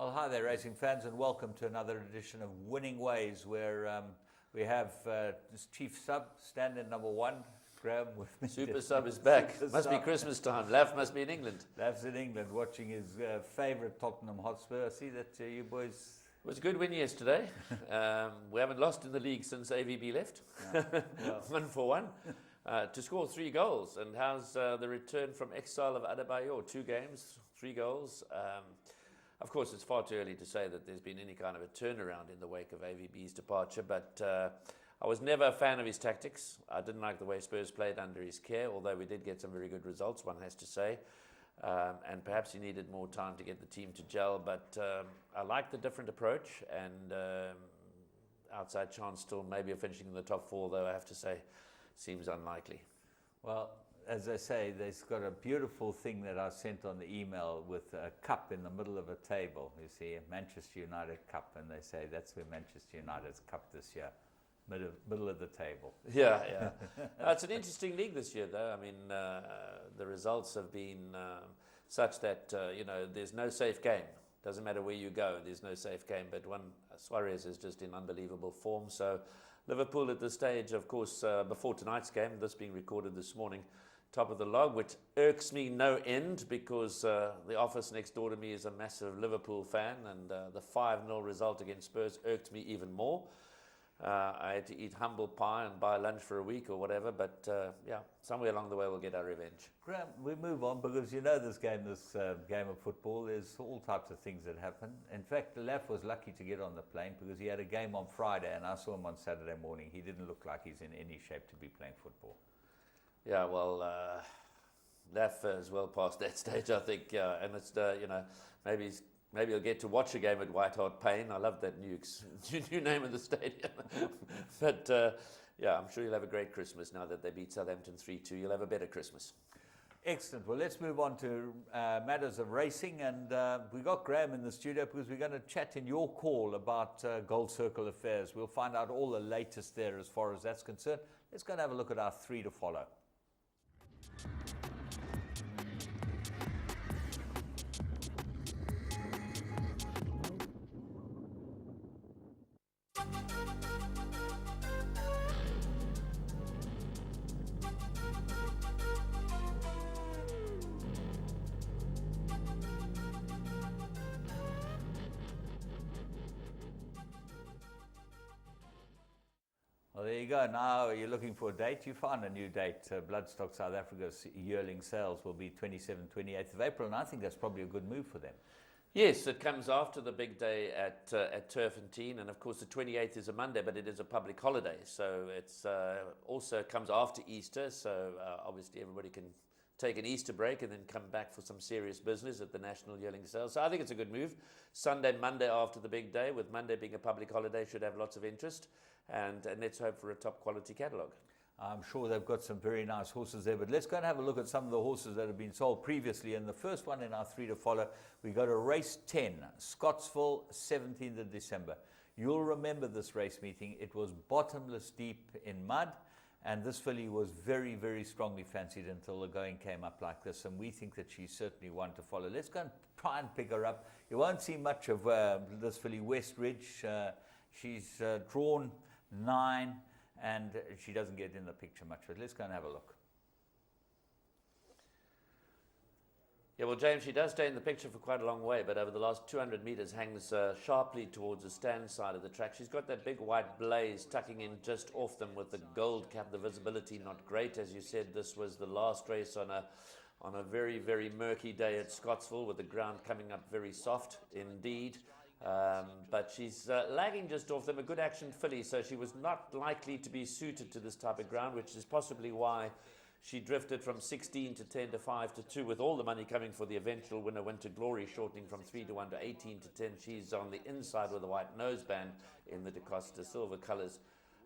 Well, hi there, racing fans, and welcome to another edition of Winning Ways, where we have this chief sub, stand-in number one, Graham, with me. Super sub is back. Must be Christmas time. Lav must be in England. Lav's in England, watching his favourite Tottenham Hotspur. I see that you boys... It was a good win yesterday. We haven't lost in the league since AVB left. No. Well. 1-1. To score 3 goals. And how's the return from exile of Adebayor? 2 games, 3 goals. Of course, it's far too early to say that there's been any kind of a turnaround in the wake of AVB's departure, but I was never a fan of his tactics. I didn't like the way Spurs played under his care, although we did get some very good results, one has to say. And perhaps he needed more time to get the team to gel, but I like the different approach, and outside chance still maybe of finishing in the top 4, though I have to say seems unlikely. Well, as I say, there's got a beautiful thing that I sent on the email with a cup in the middle of a table. You see, a Manchester United cup, and they say that's where Manchester United's cup this year, middle of the table. Yeah. It's an interesting league this year, though. I mean, the results have been such that, there's no safe game. Doesn't matter where you go, there's no safe game. But Suarez is just in unbelievable form. So Liverpool at this stage, of course, before tonight's game, this being recorded this morning, top of the log, which irks me no end because the office next door to me is a massive Liverpool fan, and the 5-0 result against Spurs irked me even more. I had to eat humble pie and buy lunch for a week or whatever, but somewhere along the way we'll get our revenge. Graham, we move on because you know this game of football, there's all types of things that happen. In fact, Laf was lucky to get on the plane because he had a game on Friday and I saw him on Saturday morning. He didn't look like he's in any shape to be playing football. Yeah, well, Laf is well past that stage, I think, and it's, maybe he'll get to watch a game at White Hart Lane. I love that new name of the stadium. But, I'm sure you'll have a great Christmas now that they beat Southampton 3-2. You'll have a better Christmas. Excellent. Well, let's move on to matters of racing. And we got Graham in the studio because we're going to chat in your call about Gold Circle affairs. We'll find out all the latest there as far as that's concerned. Let's go and have a look at our 3 to follow. Well, there you go. Now you're looking for a date. You found a new date. Bloodstock South Africa's yearling sales will be 27th, 28th of April, and I think that's probably a good move for them. Yes, it comes after the big day at Turfentine, and of course the 28th is a Monday, but it is a public holiday, so it's also comes after Easter, so obviously everybody can take an Easter break and then come back for some serious business at the National Yearling Sale. So I think it's a good move. Sunday, Monday after the big day, with Monday being a public holiday, should have lots of interest. And let's hope for a top quality catalogue. I'm sure they've got some very nice horses there, but let's go and have a look at some of the horses that have been sold previously. And the first one in our 3 to follow, we go to race 10, Scottsville, 17th of December. You'll remember this race meeting. It was bottomless deep in mud, and this filly was very, very strongly fancied until the going came up like this, and we think that she's certainly one to follow. Let's go and try and pick her up. You won't see much of this filly, West Ridge. She's drawn 9, and she doesn't get in the picture much, but let's go and have a look. Yeah, well, James, she does stay in the picture for quite a long way, but over the last 200 metres hangs sharply towards the stand side of the track. She's got that big white blaze tucking in just off them with the gold cap, the visibility not great. As you said, this was the last race on a very, very murky day at Scottsville, with the ground coming up very soft indeed. But she's lagging just off them, a good action filly, so she was not likely to be suited to this type of ground, which is possibly why she drifted from 16 to 10 to 5 to 2, with all the money coming for the eventual winner, Winter Glory, shortening from 3 to 1 to 18 to 10. She's on the inside with a white noseband in the DeCosta silver colours.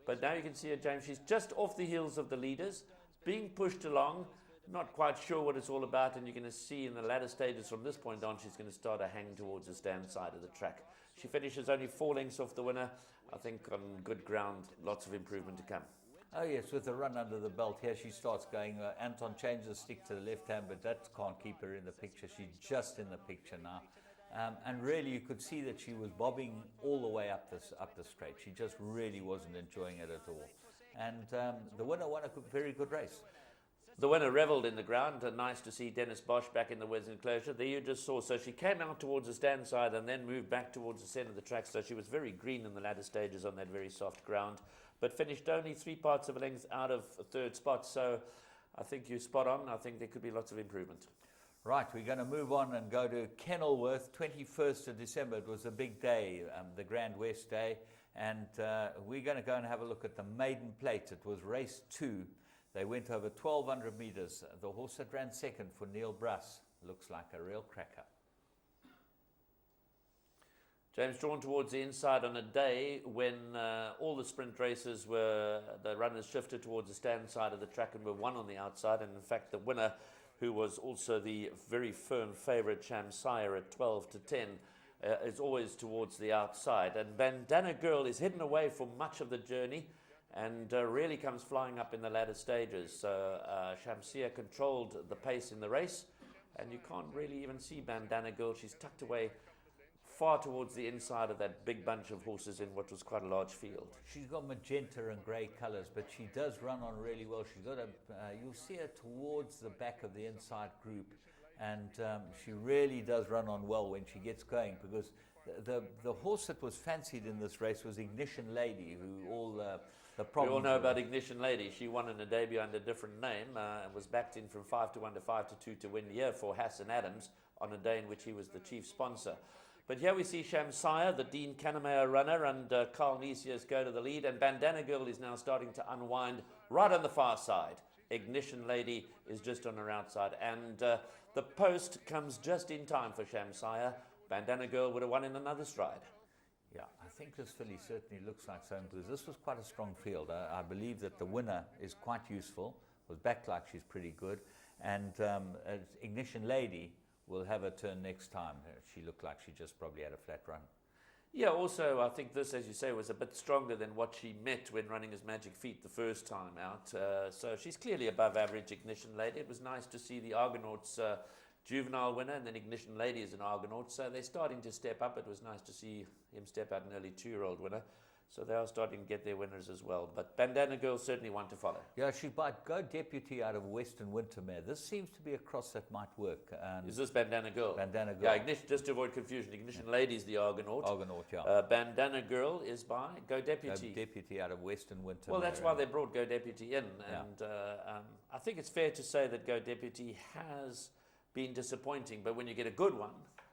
But now you can see her, James, she's just off the heels of the leaders, being pushed along. Not quite sure what it's all about, and you're going to see in the latter stages from this point on, she's going to start to hang towards the stand side of the track. She finishes only 4 lengths off the winner. I think on good ground, lots of improvement to come. Oh yes, with the run under the belt here, she starts going. Anton changes the stick to the left hand, but that can't keep her in the picture. She's just in the picture now. And really, you could see that she was bobbing all the way up the straight. She just really wasn't enjoying it at all. And the winner won a very good race. The winner revelled in the ground, and nice to see Dennis Bosch back in the Wes enclosure. There you just saw, so she came out towards the stand side and then moved back towards the centre of the track, so she was very green in the latter stages on that very soft ground, but finished only 3 parts of a length out of a third spot, so I think you're spot on. I think there could be lots of improvement. Right, we're going to move on and go to Kenilworth, 21st of December. It was a big day, the Grand West Day, and we're going to go and have a look at the maiden plate. It was race 2. They went over 1,200 metres. The horse that ran second for Neil Bruss looks like a real cracker. James, drawn towards the inside on a day when all the sprint races were, the runners shifted towards the stand side of the track and were one on the outside. And in fact, the winner, who was also the very firm favourite, Shamsire at 12 to 10, is always towards the outside. And Bandana Girl is hidden away for much of the journey, and really comes flying up in the latter stages. So Shamsia controlled the pace in the race, and you can't really even see Bandana Girl. She's tucked away far towards the inside of that big bunch of horses in what was quite a large field. She's got magenta and grey colours, but she does run on really well. She's got you'll see her towards the back of the inside group, and she really does run on well when she gets going, because the horse that was fancied in this race was Ignition Lady, who all the problems. We all know about Ignition Lady. She won in a debut under a different name and was backed in from 5 to 1 to 5 to 2 to win here for Hassan Adams on a day in which he was the chief sponsor. But here we see Shamsire, the Dean Kanemayer runner, and Carl Nisius go to the lead, and Bandana Girl is now starting to unwind right on the far side. Ignition Lady is just on her outside, and the post comes just in time for Shamsire. Bandana Girl would have won in another stride. Yeah, I think this filly certainly looks like so, because this was quite a strong field. I believe that the winner is quite useful, was backed like she's pretty good, and Ignition Lady will have a turn next time. She looked like she just probably had a flat run. Yeah, also I think this, as you say, was a bit stronger than what she met when running as Magic Feet the first time out. So she's clearly above average, Ignition Lady. It was nice to see the Argonauts juvenile winner, and then Ignition Lady is an Argonaut, so they're starting to step up. It was nice to see him step out, an early 2-year-old winner, so they are starting to get their winners as well. But Bandana Girl certainly one to follow. Yeah, she's by Go Deputy out of Western Wintermere. This seems to be a cross that might work. Is this Bandana Girl? Bandana Girl. Yeah, Ignition, just to avoid confusion, Ignition Lady is the Argonaut. Argonaut, yeah. Bandana Girl is by Go Deputy. Go Deputy out of Western Wintermere. Well, that's why they brought Go Deputy in, and I think it's fair to say that Go Deputy has been disappointing, but when you get a good one,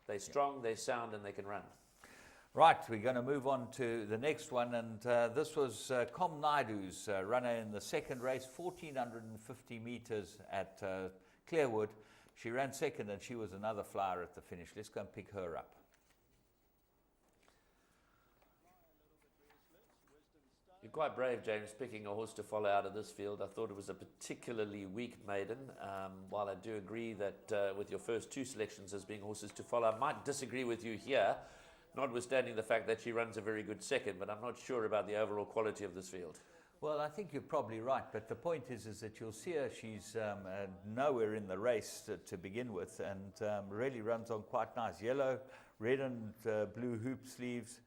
they're strong, they're sound, and they can run. Right, we're going to move on to the next one, and this was Com Naidu's runner in the second race, 1,450 metres at Clearwood. She ran second, and she was another flyer at the finish. Let's go and pick her up. You're quite brave, James, picking a horse to follow out of this field. I thought it was a particularly weak maiden. While I do agree that with your first 2 selections as being horses to follow, I might disagree with you here, notwithstanding the fact that she runs a very good second, but I'm not sure about the overall quality of this field. Well, I think you're probably right, but the point is that you'll see her, she's nowhere in the race to begin with, and really runs on quite nice. Yellow, red and blue hoop sleeves,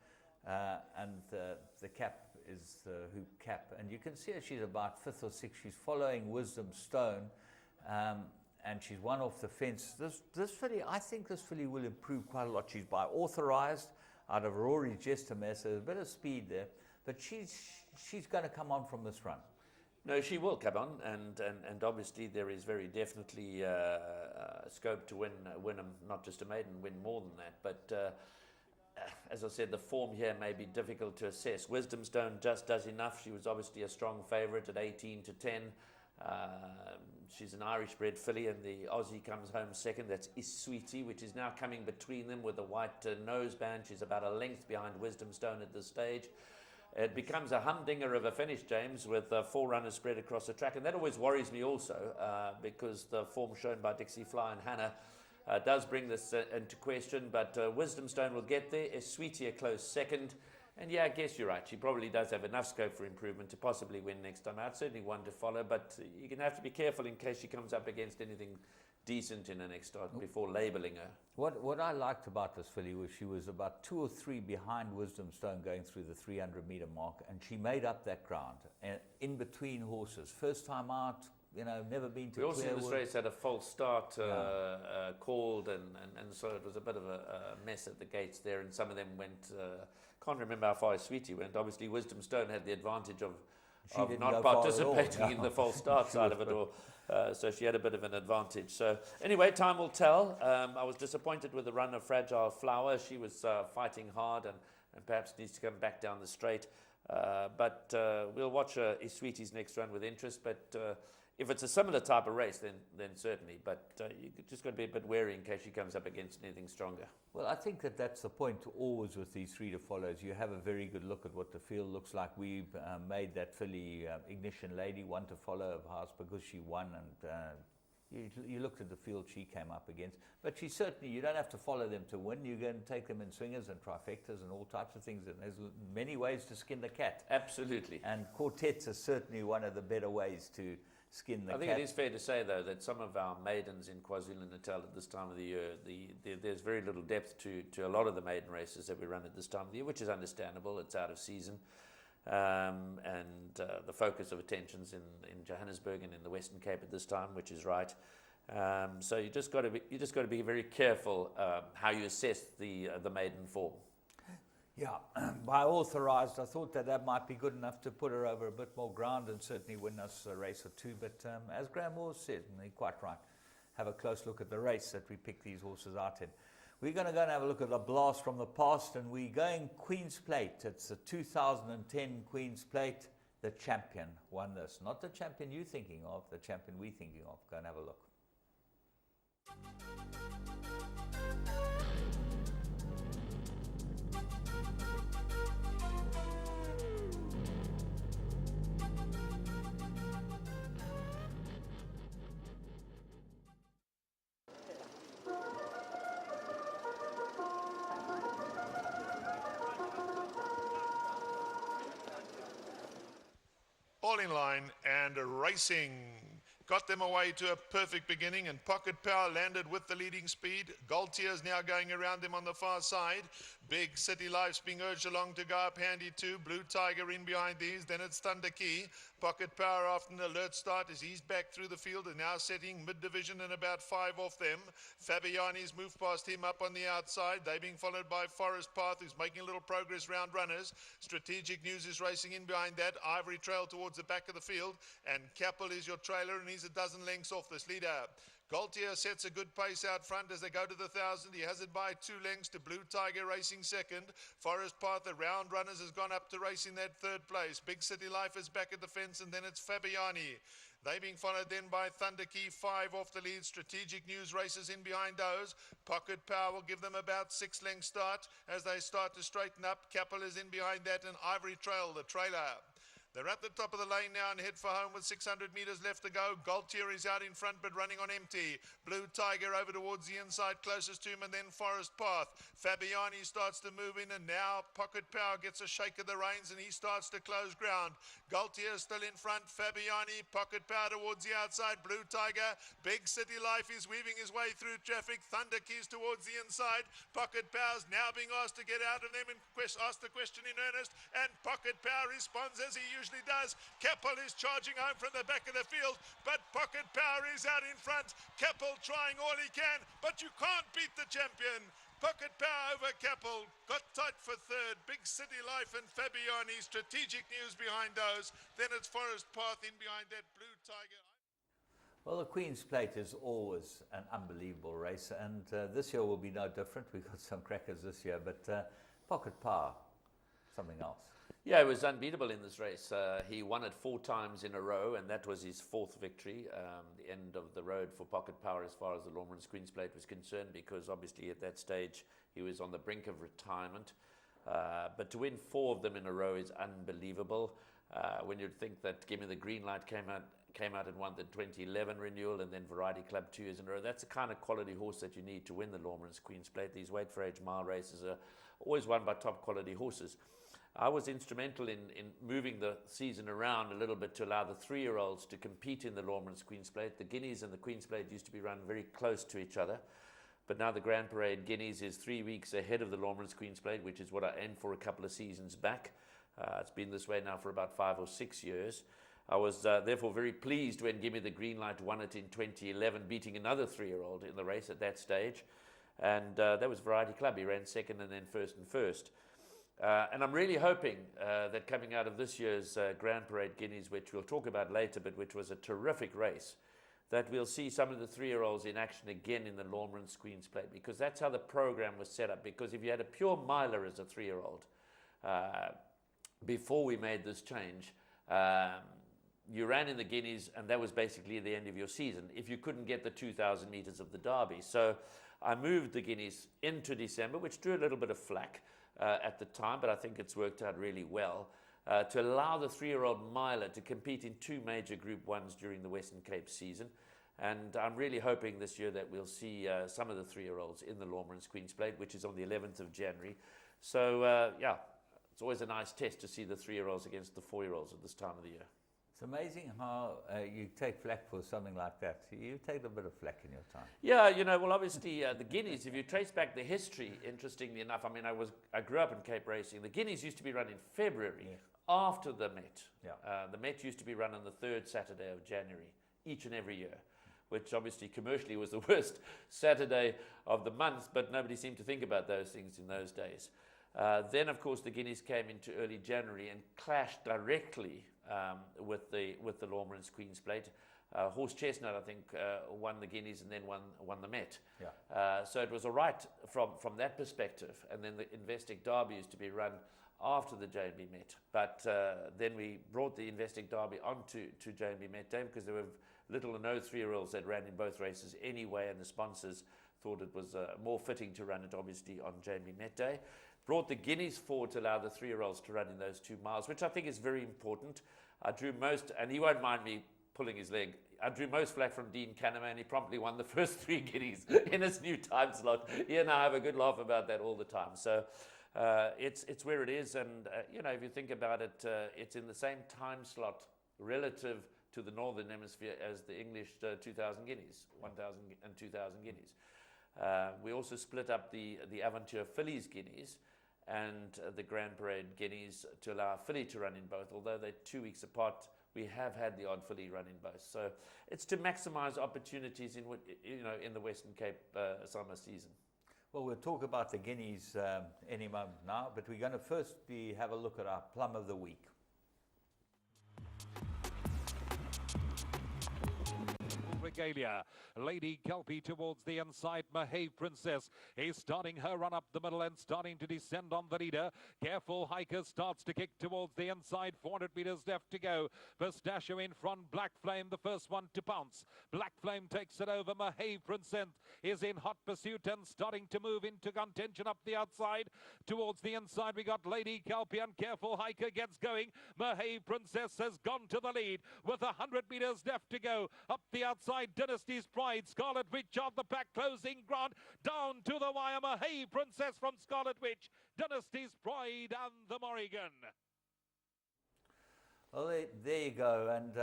and the cap is the hoop cap, and you can see her, she's about 5th or 6th. She's following Wisdom Stone, and she's one off the fence. This filly, I think this filly will improve quite a lot. She's by Authorized out of Rory Jestermere, so there's a bit of speed there, but she's going to come on from this run. No, she will come on, and obviously there is very definitely scope to win not just a maiden, win more than that, but as I said, the form here may be difficult to assess. Wisdom Stone just does enough. She was obviously a strong favourite at 18 to 10. She's an Irish-bred filly, and the Aussie comes home second. That's Sweetie, which is now coming between them with a white noseband. She's about a length behind Wisdom Stone at this stage. It becomes a humdinger of a finish, James, with 4 runners spread across the track, and that always worries me also, because the form shown by Dixie Fly and Hannah does bring this into question, but Wisdom Stone will get there. Sweetie a close second, and yeah, I guess you're right. She probably does have enough scope for improvement to possibly win next time out. Certainly one to follow, but you're going to have to be careful in case she comes up against anything decent in her next start before labelling her. What I liked about this filly was she was about 2 or 3 behind Wisdom Stone going through the 300-meter mark, and she made up that ground in between horses. First time out, you know, never been to. We also in this race had a false start called, and so it was a bit of a mess at the gates there, and some of them went. Can't remember how far Sweetie went. Obviously, Wisdom Stone had the advantage of not participating in the false start side of it all. So she had a bit of an advantage. So anyway, time will tell. I was disappointed with the run of Fragile Flower. She was fighting hard and perhaps needs to come back down the straight. But we'll watch Sweetie's next run with interest. But if it's a similar type of race, then certainly. But you just got to be a bit wary in case she comes up against anything stronger. Well, I think that's the point always with these 3 to follows. You have a very good look at what the field looks like. We made that filly Ignition Lady one to follow of ours because she won, and you looked at the field she came up against. But she certainly, you don't have to follow them to win. You can take them in swingers and trifectas and all types of things. And there's many ways to skin the cat. Absolutely. And quartets are certainly one of the better ways to skin the cat. I think it is fair to say, though, that some of our maidens in KwaZulu-Natal at this time of the year, there's very little depth to a lot of the maiden races that we run at this time of the year, which is understandable. It's out of season. And the focus of attention's in Johannesburg and in the Western Cape at this time, which is right. So you just got to be very careful how you assess the maiden form. Yeah, by authorised, I thought that might be good enough to put her over a bit more ground and certainly win us a race or two. But as Graham Moore said, and he's quite right, have a close look at the race that we picked these horses out in. We're going to go and have a look at the blast from the past, and we're going Queen's Plate. It's the 2010 Queen's Plate. The champion won this. Not the champion you're thinking of, the champion we're thinking of. Go and have a look. All in line and racing. Got them away to a perfect beginning, and Pocket Power landed with the leading speed. Gold Tears now going around them on the far side. Big City Life's being urged along to go up handy too. Blue Tiger in behind these. Then it's Thunder Key. Pocket Power after an alert start as he's back through the field and now setting mid-division and about 5 off them. Fabiani's moved past him up on the outside. They're being followed by Forest Path, who's making a little progress round runners. Strategic News is racing in behind that. Ivory Trail towards the back of the field. And Capel is your trailer, and he's a dozen lengths off this leader. Gaultier sets a good pace out front as they go to the 1,000. He has it by 2 lengths to Blue Tiger racing second. Forest Path, the round runners, has gone up to racing that 3rd place. Big City Life is back at the fence, and then it's Fabiani. They being followed then by Thunder Key, 5 off the lead. Strategic News races in behind those. Pocket Power will give them about 6 lengths start as they start to straighten up. Capel is in behind that, and Ivory Trail, the trailer. They're at the top of the lane now and head for home with 600 metres left to go. Gaultier is out in front but running on empty. Blue Tiger over towards the inside closest to him, and then Forest Path. Fabiani starts to move in, and now Pocket Power gets a shake of the reins and he starts to close ground. Gaultier still in front. Fabiani, Pocket Power towards the outside. Blue Tiger, Big City Life is weaving his way through traffic. Thunder Keys towards the inside. Pocket Power's now being asked to get out of them and ask the question in earnest, and Pocket Power responds as he usually does. Capel is charging home from the back of the field, but Pocket Power is out in front. Capel trying all he can, but you can't beat the champion. Pocket Power over Capel, got tight for 3rd. Big City Life and Fabiani. Strategic News behind those. Then it's Forest Path in behind that. Blue Tiger. Well, the Queen's Plate is always an unbelievable race, and this year will be no different. We've got some crackers this year, but Pocket Power, something else. Yeah, he was unbeatable in this race. He won it 4 times in a row, and that was his 4th victory. The end of the road for Pocket Power as far as the Lawrence Queen's Plate was concerned, because obviously at that stage he was on the brink of retirement. But to win 4 of them in a row is unbelievable. When you'd think that Give Me the Green Light came out and won the 2011 renewal, and then Variety Club 2 years in a row. That's the kind of quality horse that you need to win the Lawrence Queen's Plate. These weight for age mile races are always won by top quality horses. I was instrumental in moving the season around a little bit to allow the 3-year-olds to compete in the Lormans Queen's Plate. The Guineas and the Queen's Plate used to be run very close to each other, but now the Grand Parade Guineas is 3 weeks ahead of the Lormans Queen's Plate, which is what I aimed for a couple of seasons back. It's been this way now for about 5 or 6 years. I was therefore very pleased when Gimme the Green Light won it in 2011, beating another 3-year-old in the race at that stage. And that was Variety Club. He ran second and then first and first. And I'm really hoping that coming out of this year's Grand Parade Guineas, which we'll talk about later, but which was a terrific race, that we'll see some of the 3-year-olds in action again in the Lormans Queen's Plate, because that's how the program was set up. Because if you had a pure miler as a 3-year-old, before we made this change, you ran in the Guineas, and that was basically the end of your season if you couldn't get the 2,000 meters of the Derby. So I moved the Guineas into December, which drew a little bit of flack at the time, but I think it's worked out really well, to allow the 3-year-old miler to compete in 2 major Group 1s during the Western Cape season. And I'm really hoping this year that we'll see some of the 3-year-olds in the Lormans Queen's Plate, which is on the 11th of January. So, yeah, it's always a nice test to see the 3-year-olds against the 4-year-olds at this time of the year. It's amazing how you take flack for something like that. You take a bit of flack in your time. Yeah, you know, well, obviously the Guineas, if you trace back the history, interestingly enough, I mean, I grew up in Cape Racing. The Guineas used to be run in February after the Met. Yeah. The Met used to be run on the 3rd Saturday of January each and every year, which obviously commercially was the worst Saturday of the month, but nobody seemed to think about those things in those days. Then, of course, the Guineas came into early January and clashed directly with the Lormans Queen's Plate. Horse Chestnut, I think, won the Guineas and then won the Met. Yeah. So it was all right from that perspective. And then the Investec Derby used to be run after the J&B Met. But then we brought the Investec Derby onto J&B Met Day because there were little or no 3-year-olds that ran in both races anyway, and the sponsors thought it was more fitting to run it obviously on J&B Met Day. Brought the Guineas forward to allow the 3-year-olds to run in those 2 miles, which I think is very important. I drew most, and he won't mind me pulling his leg, I drew most flack from Dean Canema, and he promptly won the first 3 Guineas in his new time slot. He and I have a good laugh about that all the time. So it's where it is, and you know, if you think about it, it's in the same time slot relative to the Northern Hemisphere as the English 2,000 Guineas, 1,000 and 2,000 Guineas. We also split up the Aventure Fillies Guineas and the Grand Parade Guineas to allow a filly to run in both. Although they're 2 weeks apart, we have had the odd filly run in both. So it's to maximise opportunities in the Western Cape summer season. Well, we'll talk about the Guineas any moment now, but we're going to first have a look at our plum of the week. Regalia. Lady Kelpie towards the inside. Mahave Princess is starting her run up the middle and starting to descend on the leader. Careful Hiker starts to kick towards the inside. 400 meters left to go. Pistachio in front. Black Flame the first one to pounce. Black Flame takes it over. Mahave Princess is in hot pursuit and starting to move into contention up the outside. Towards the inside we got Lady Kelpie, and Careful Hiker gets going. Mahave Princess has gone to the lead with 100 meters left to go. Up the outside, Dynasty's Pride, Scarlet Witch on the back, closing ground, down to the wire. Mahave Princess from Scarlet Witch, Dynasty's Pride and the Morrigan. Well, there you go, and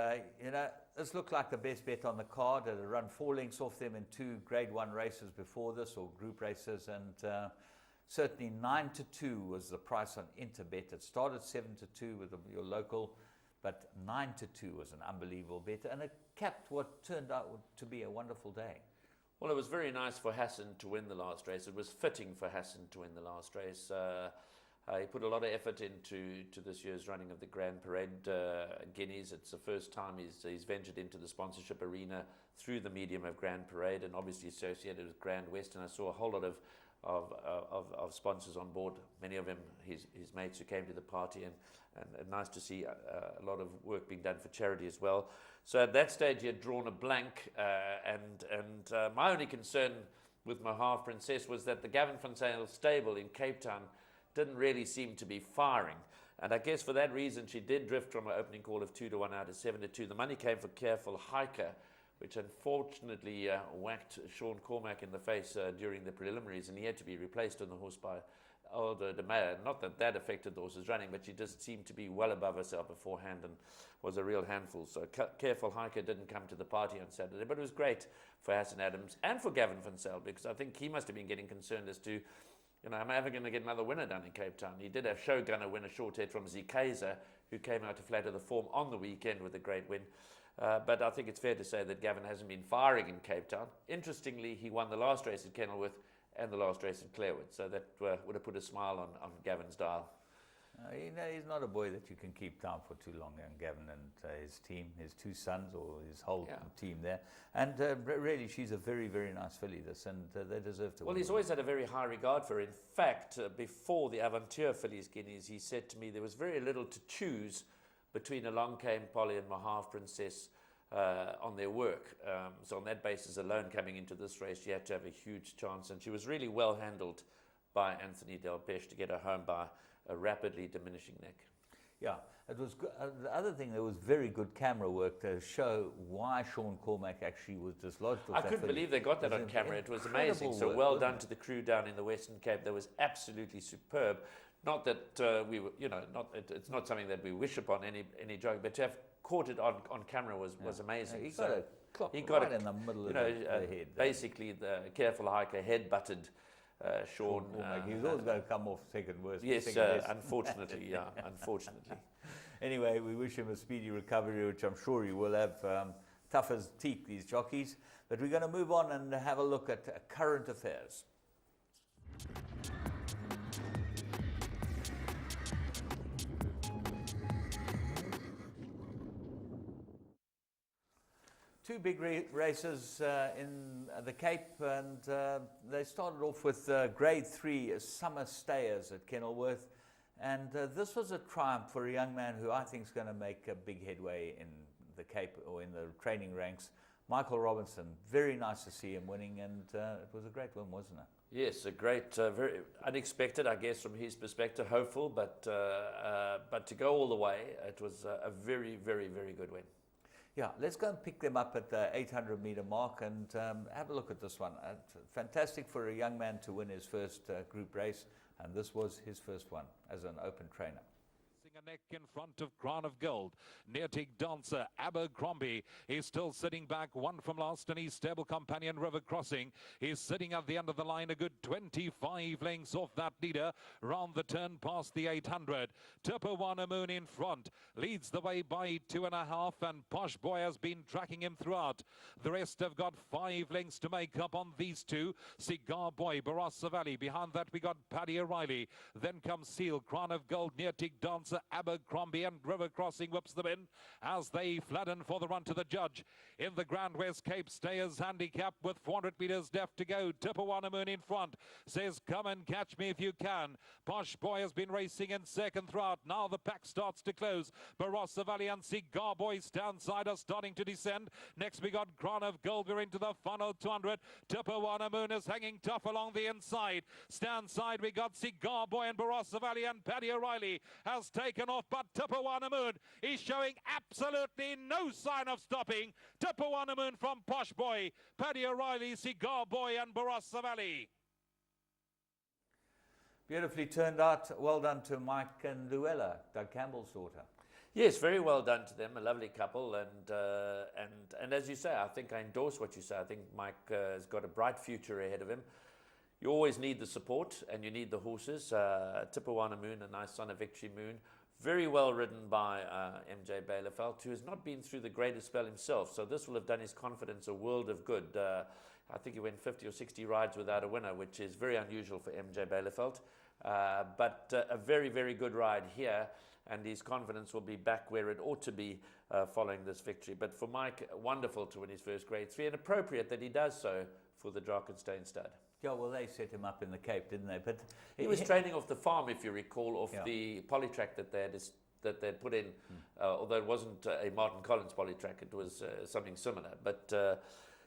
you know, this looked like the best bet on the card. It had run 4 lengths off them in 2 Grade 1 races before this, or group races, and certainly 9-2 was the price on Interbet. It started 7-2 with your local, but 9-2 was an unbelievable bet, and it capped what turned out to be a wonderful day. Well, it was very nice for Hassan to win the last race. It was fitting for Hassan to win the last race. He put a lot of effort into this year's running of the Grand Parade Guineas. It's the first time he's ventured into the sponsorship arena through the medium of Grand Parade, and obviously associated with Grand West. And I saw a whole lot of sponsors on board, many of them his mates who came to the party, and nice to see a lot of work being done for charity as well. So at that stage he had drawn a blank, and my only concern with Mahave Princess was that the Gavin van Zyl stable in Cape Town didn't really seem to be firing, and I guess for that reason she did drift from an opening call of 2-1 out to 7-2. The money came for Careful Hiker, which unfortunately whacked Sean Cormack in the face during the preliminaries, and he had to be replaced on the horse by older de Meyer. Not that that affected the horse's running, but she just seemed to be well above herself beforehand and was a real handful. So Careful Hiker didn't come to the party on Saturday, but it was great for Hassan Adams and for Gavin Van Zyl, because I think he must have been getting concerned as to, you know, am I ever going to get another winner down in Cape Town? He did have Showgunner win a short head from Zikaiser, who came out to flatter the form on the weekend with a great win. But I think it's fair to say that Gavin hasn't been firing in Cape Town. Interestingly, he won the last race at Kenilworth and the last race in Clarewood, so that would have put a smile on Gavin's dial. You know, he's not a boy that you can keep down for too long, and Gavin and his team, his two sons or his whole team there. And really, she's a very, very nice filly, this, and they deserve to win. Well, he's always had a very high regard for her. In fact, before the Aventure fillies guineas, he said to me there was very little to choose between Along Came Polly and Mahave Princess on their work. So on that basis alone, coming into this race, she had to have a huge chance, and she was really well handled by Anthony Delpeche to get her home by a rapidly diminishing neck. Yeah, it was good. The other thing, there was very good camera work to show why Sean Cormack actually was dislodged. I couldn't believe they got that on camera. It was amazing. So well done to the crew down in the Western Cape. That was absolutely superb. Not that we were, you know, it's not something that we wish upon any joke, but to have caught it on camera was amazing. He so got he got right it in the middle of the head. Basically, the Careful Hiker head-butted Sean. He was always going to come off second worst. Yes, second best. unfortunately, yeah, unfortunately. Anyway, we wish him a speedy recovery, which I'm sure he will have. Tough as teak, these jockeys. But we're going to move on and have a look at current affairs. Two big races in the Cape, and they started off with Grade 3 Summer Stayers at Kenilworth. And this was a triumph for a young man who I think is going to make a big headway in the Cape or in the training ranks. Michael Robinson, very nice to see him winning, and it was a great win, wasn't it? Yes, a great, very unexpected, I guess, from his perspective, hopeful, but to go all the way, it was a very, very, very good win. Yeah, let's go and pick them up at the 800-meter mark and have a look at this one. Fantastic for a young man to win his first group race, and this was his first one as an open trainer. A neck in front of Crown of Gold. Neartig Dancer, Abercrombie is still sitting back, one from last, and his stable companion River Crossing is sitting at the end of the line, a good 25 lengths off that leader, round the turn past the 800. Tipuana Moon in front, leads the way by 2.5, and Posh Boy has been tracking him throughout. The rest have got 5 lengths to make up on these two. Cigar Boy, Barossa Valley, behind that we got Paddy O'Reilly, then comes Seal, Crown of Gold, Neartig Dancer, Abercrombie, and River Crossing whips them in as they flatten for the run to the judge. In the Grand West Cape Stayers handicap with 400 metres left to go. Tipuana Moon in front says, come and catch me if you can. Posh Boy has been racing in second throughout. Now the pack starts to close. Barossa Valley and Cigar Boy stand side are starting to descend. Next we got Crown of Gold. We're into the final 200. Tipuana Moon is hanging tough along the inside. Stand side we got Cigar Boy and Barossa Valley, and Paddy O'Reilly has taken off, but Tipuana Moon is showing absolutely no sign of stopping. Tipuana Moon from Posh Boy, Paddy O'Reilly, Cigar Boy, and Barossa Valley. Beautifully turned out. Well done to Mike and Luella, Doug Campbell's daughter. Yes, very well done to them. A lovely couple, and as you say, I think I endorse what you say. I think Mike has got a bright future ahead of him. You always need the support, and you need the horses. Tipuana Moon, a nice son of Victory Moon, very well ridden by MJ Bielefeld, who has not been through the greatest spell himself. So this will have done his confidence a world of good. I think he went 50 or 60 rides without a winner, which is very unusual for MJ Bielefeld. But a very, very good ride here, and his confidence will be back where it ought to be following this victory. But for Mike, wonderful to win his first Grade 3, and appropriate that he does so for the Drakenstein stud. Yeah, well, they set him up in the Cape, didn't they? But he was training off the farm, if you recall, off the polytrack that they had put in, although it wasn't a Martin Collins polytrack, it was something similar. But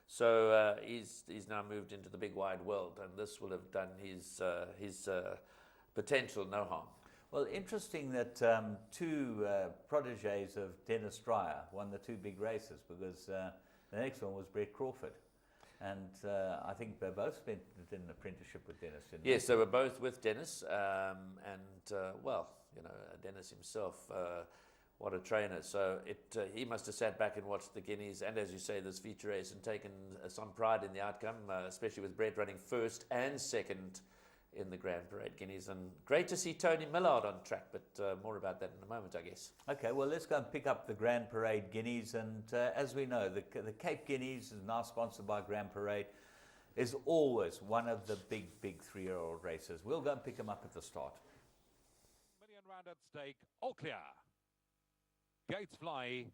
so he's now moved into the big wide world, and this will have done his potential no harm. Well, interesting that two protégés of Dennis Dreyer won the two big races, because the next one was Brett Crawford. And I think they both spent an apprenticeship with Dennis, didn't Yes, they were both with Dennis, well, you know, Dennis himself, what a trainer. So he must have sat back and watched the Guineas, and as you say, this feature race, and taken some pride in the outcome, especially with Brett running first and second in the Grand Parade Guineas. And great to see Tony Millard on track, but more about that in a moment, I guess. Okay, well, let's go and pick up the Grand Parade Guineas. And as we know, the Cape Guineas is now sponsored by Grand Parade, is always one of the big 3-year-old races. We'll go and pick them up at the start. £1 million at stake, all clear. Gates fly,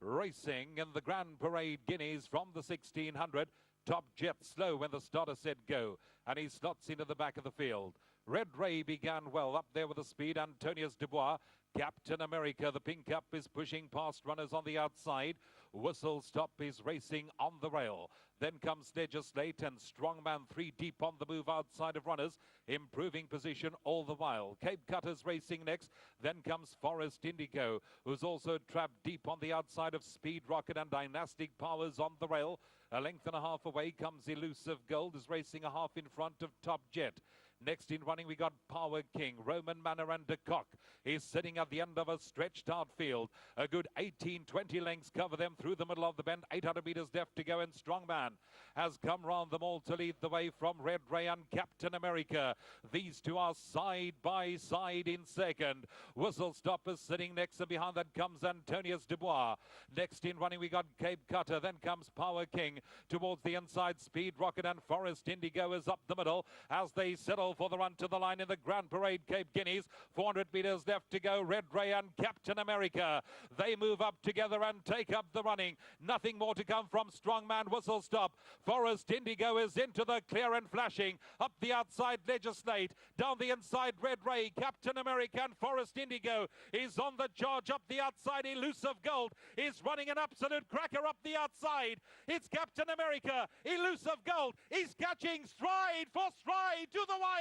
racing in the Grand Parade Guineas from the 1600. Top Jet slow when the starter said go, and he slots into the back of the field. Red Ray began well up there with the speed. Antonius Dubois, Captain America, the pink up, is pushing past runners on the outside. Whistle Stop is racing on the rail. Then comes Legislate and Strongman 3 deep on the move outside of runners, improving position all the while. Cape Cutter's racing next. Then comes Forest Indigo, who's also trapped deep on the outside of Speed Rocket, and Dynastic Powers on the rail. A length and a half away comes Elusive Gold, is racing a half in front of Top Jet. Next in running, we got Power King. Roman Manor and De Kock is sitting at the end of a stretched out field. A good 18-20 lengths cover them through the middle of the bend. 800 meters left to go, and Strongman has come round them all to lead the way from Red Ray and Captain America. These two are side by side in second. Whistle Stop is sitting next, and behind that comes Antonius Dubois. Next in running, we got Cape Cutter. Then comes Power King. Towards the inside, Speed Rocket and Forest Indigo is up the middle as they settle for the run to the line in the Grand Parade Cape Guineas. 400 meters left to go. Red Ray and Captain America, they move up together and take up the running. Nothing more to come from Strongman. Whistle Stop. Forest Indigo is into the clear and flashing. Up the outside, Legislate. Down the inside, Red Ray, Captain America and Forest Indigo is on the charge. Up the outside, Elusive Gold is running an absolute cracker up the outside. It's Captain America. Elusive Gold is catching stride for stride to the wire.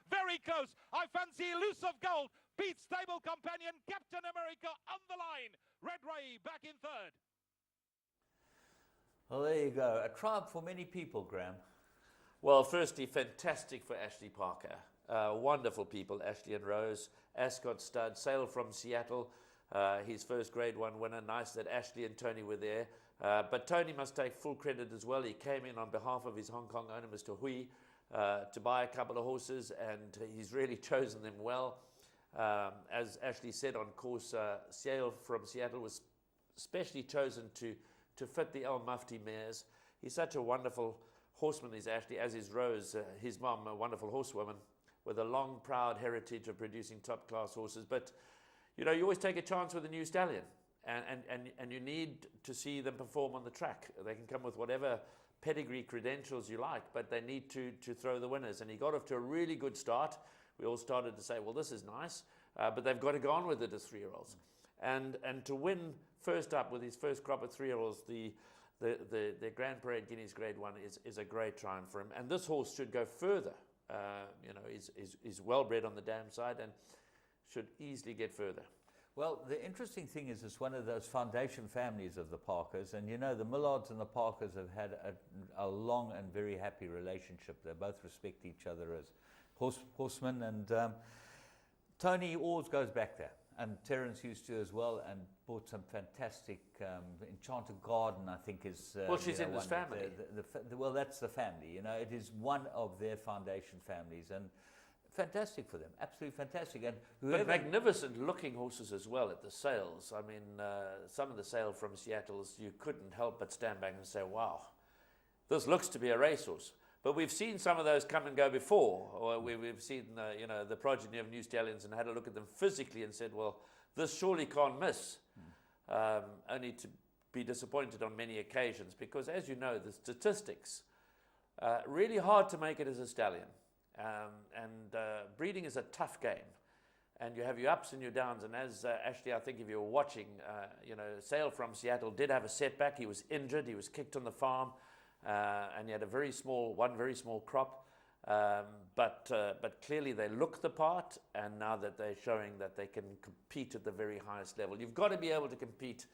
Very close. I fancy Elusive Gold beats stable companion Captain America on the line. Red Ray back in third. Well, there you go. A triumph for many people, Graham. Well, firstly, fantastic for Ashley Parker. Wonderful people, Ashley and Rose. Ascot stud, sailed from Seattle. His first Grade 1 winner. Nice that Ashley and Tony were there. But Tony must take full credit as well. He came in on behalf of his Hong Kong owner, Mr. Hui, to buy a couple of horses, and he's really chosen them well. As Ashley said on course, Sail from Seattle was specially chosen to fit the El Mufti mares. He's such a wonderful horseman, is Ashley, as is Rose, his mum, a wonderful horsewoman with a long, proud heritage of producing top-class horses. But, you know, you always take a chance with a new stallion, and you need to see them perform on the track. They can come with whatever pedigree credentials you like, but they need to throw the winners. And he got off to a really good start. We all started to say, well, this is nice, but they've got to go on with it as 3-year-olds. And to win first up with his first crop of 3-year-olds, the Grand Parade Guineas Grade 1 is a great triumph for him. And this horse should go further. You know, he's well bred on the dam side and should easily get further. Well, the interesting thing is it's one of those foundation families of the Parkers, and you know the Millards and the Parkers have had a long and very happy relationship. They both respect each other as horsemen, and Tony always goes back there, and Terence used to as well, and bought some fantastic Enchanted Garden, I think is well, she's in this family. Well, that's the family, you know, it is one of their foundation families, and fantastic for them, absolutely fantastic. And but magnificent looking horses as well at the sales. I mean, some of the sale from Seattle's, you couldn't help but stand back and say, wow, this looks to be a racehorse. But we've seen some of those come and go before, or we've seen you know, the progeny of new stallions and had a look at them physically and said, well, this surely can't miss. Only to be disappointed on many occasions, because as you know, the statistics, really hard to make it as a stallion. Breeding is a tough game, and you have your ups and your downs. And as Ashley, I think if you were watching, you know, Sail from Seattle did have a setback. He was injured. He was kicked on the farm, and he had one very small crop. But clearly they look the part, and now that they're showing that they can compete at the very highest level. You've got to be able to compete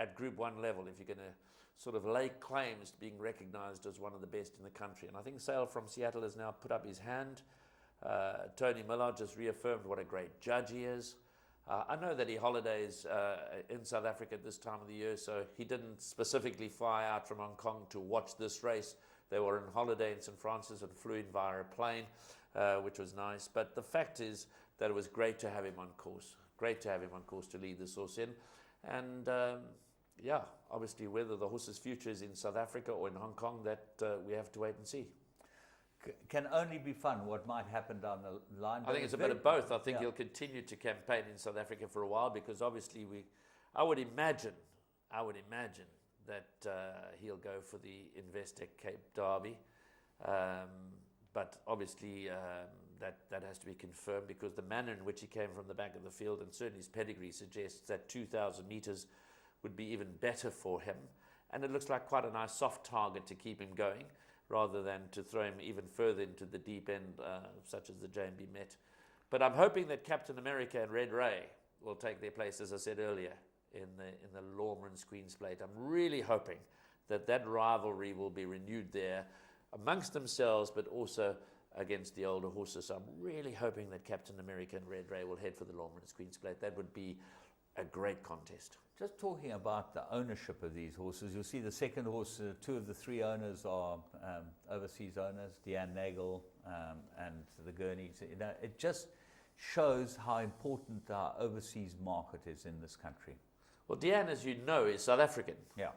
at Group 1 level if you're going to sort of lay claims to being recognized as one of the best in the country. And I think Sale from Seattle has now put up his hand. Tony Millard just reaffirmed what a great judge he is. I know that he holidays in South Africa at this time of the year, so he didn't specifically fly out from Hong Kong to watch this race. They were on holiday in St. Francis and flew in via a plane, which was nice. But the fact is that it was great to have him on course. Great to have him on course to lead this horse in. And yeah, obviously whether the horse's future is in South Africa or in Hong Kong, that we have to wait and see. Can only be fun what might happen down the line. I think it's a bit of both. I think he'll continue to campaign in South Africa for a while because obviously I would imagine that he'll go for the Investec Cape Derby. But obviously that has to be confirmed because the manner in which he came from the back of the field and certainly his pedigree suggests that 2,000 meters would be even better for him. And it looks like quite a nice soft target to keep him going, rather than to throw him even further into the deep end, such as the JMB Met. But I'm hoping that Captain America and Red Ray will take their place, as I said earlier, in the Lormans Queen's Plate. I'm really hoping that rivalry will be renewed there amongst themselves, but also against the older horses. So I'm really hoping that Captain America and Red Ray will head for the Lormans Queen's Plate. That would be a great contest. Just talking about the ownership of these horses, you'll see the second horse, 2 of the 3 owners are overseas owners, Deanne Nagel and the Gurneys. You know, it just shows how important our overseas market is in this country. Well, Deanne, as you know, is South African. Yeah.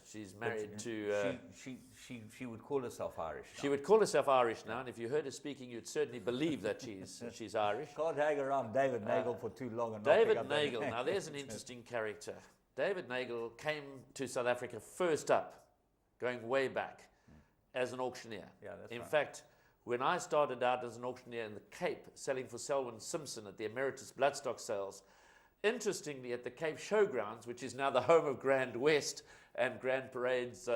She's married to... She would call herself Irish now. She would call herself Irish now, and if you heard her speaking, you'd certainly believe that she's Irish. Can't hang around David Nagel for too long. And David Nagel, now there's an interesting character. David Nagel came to South Africa first up, going way back, as an auctioneer. Yeah, that's In right. fact, when I started out as an auctioneer in the Cape, selling for Selwyn Simpson at the Emeritus Bloodstock sales, interestingly, at the Cape Showgrounds, which is now the home of Grand West and Grand Parade's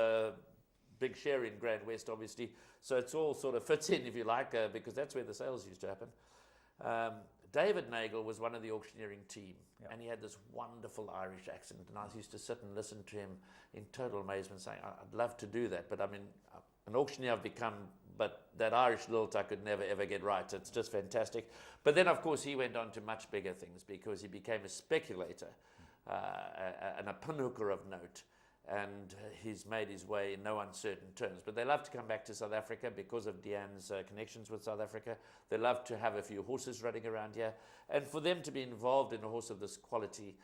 big share in Grand West, obviously. So it's all sort of fits in, if you like, because that's where the sales used to happen. David Nagel was one of the auctioneering team, and he had this wonderful Irish accent. And I used to sit and listen to him in total amazement, saying, I'd love to do that. But I mean, an auctioneer I've become, but that Irish lilt I could never, ever get right. It's just fantastic. But then, of course, he went on to much bigger things because he became a speculator and a pinhooker of note. And he's made his way in no uncertain terms. But they love to come back to South Africa because of Deanne's connections with South Africa. They love to have a few horses running around here. And for them to be involved in a horse of this quality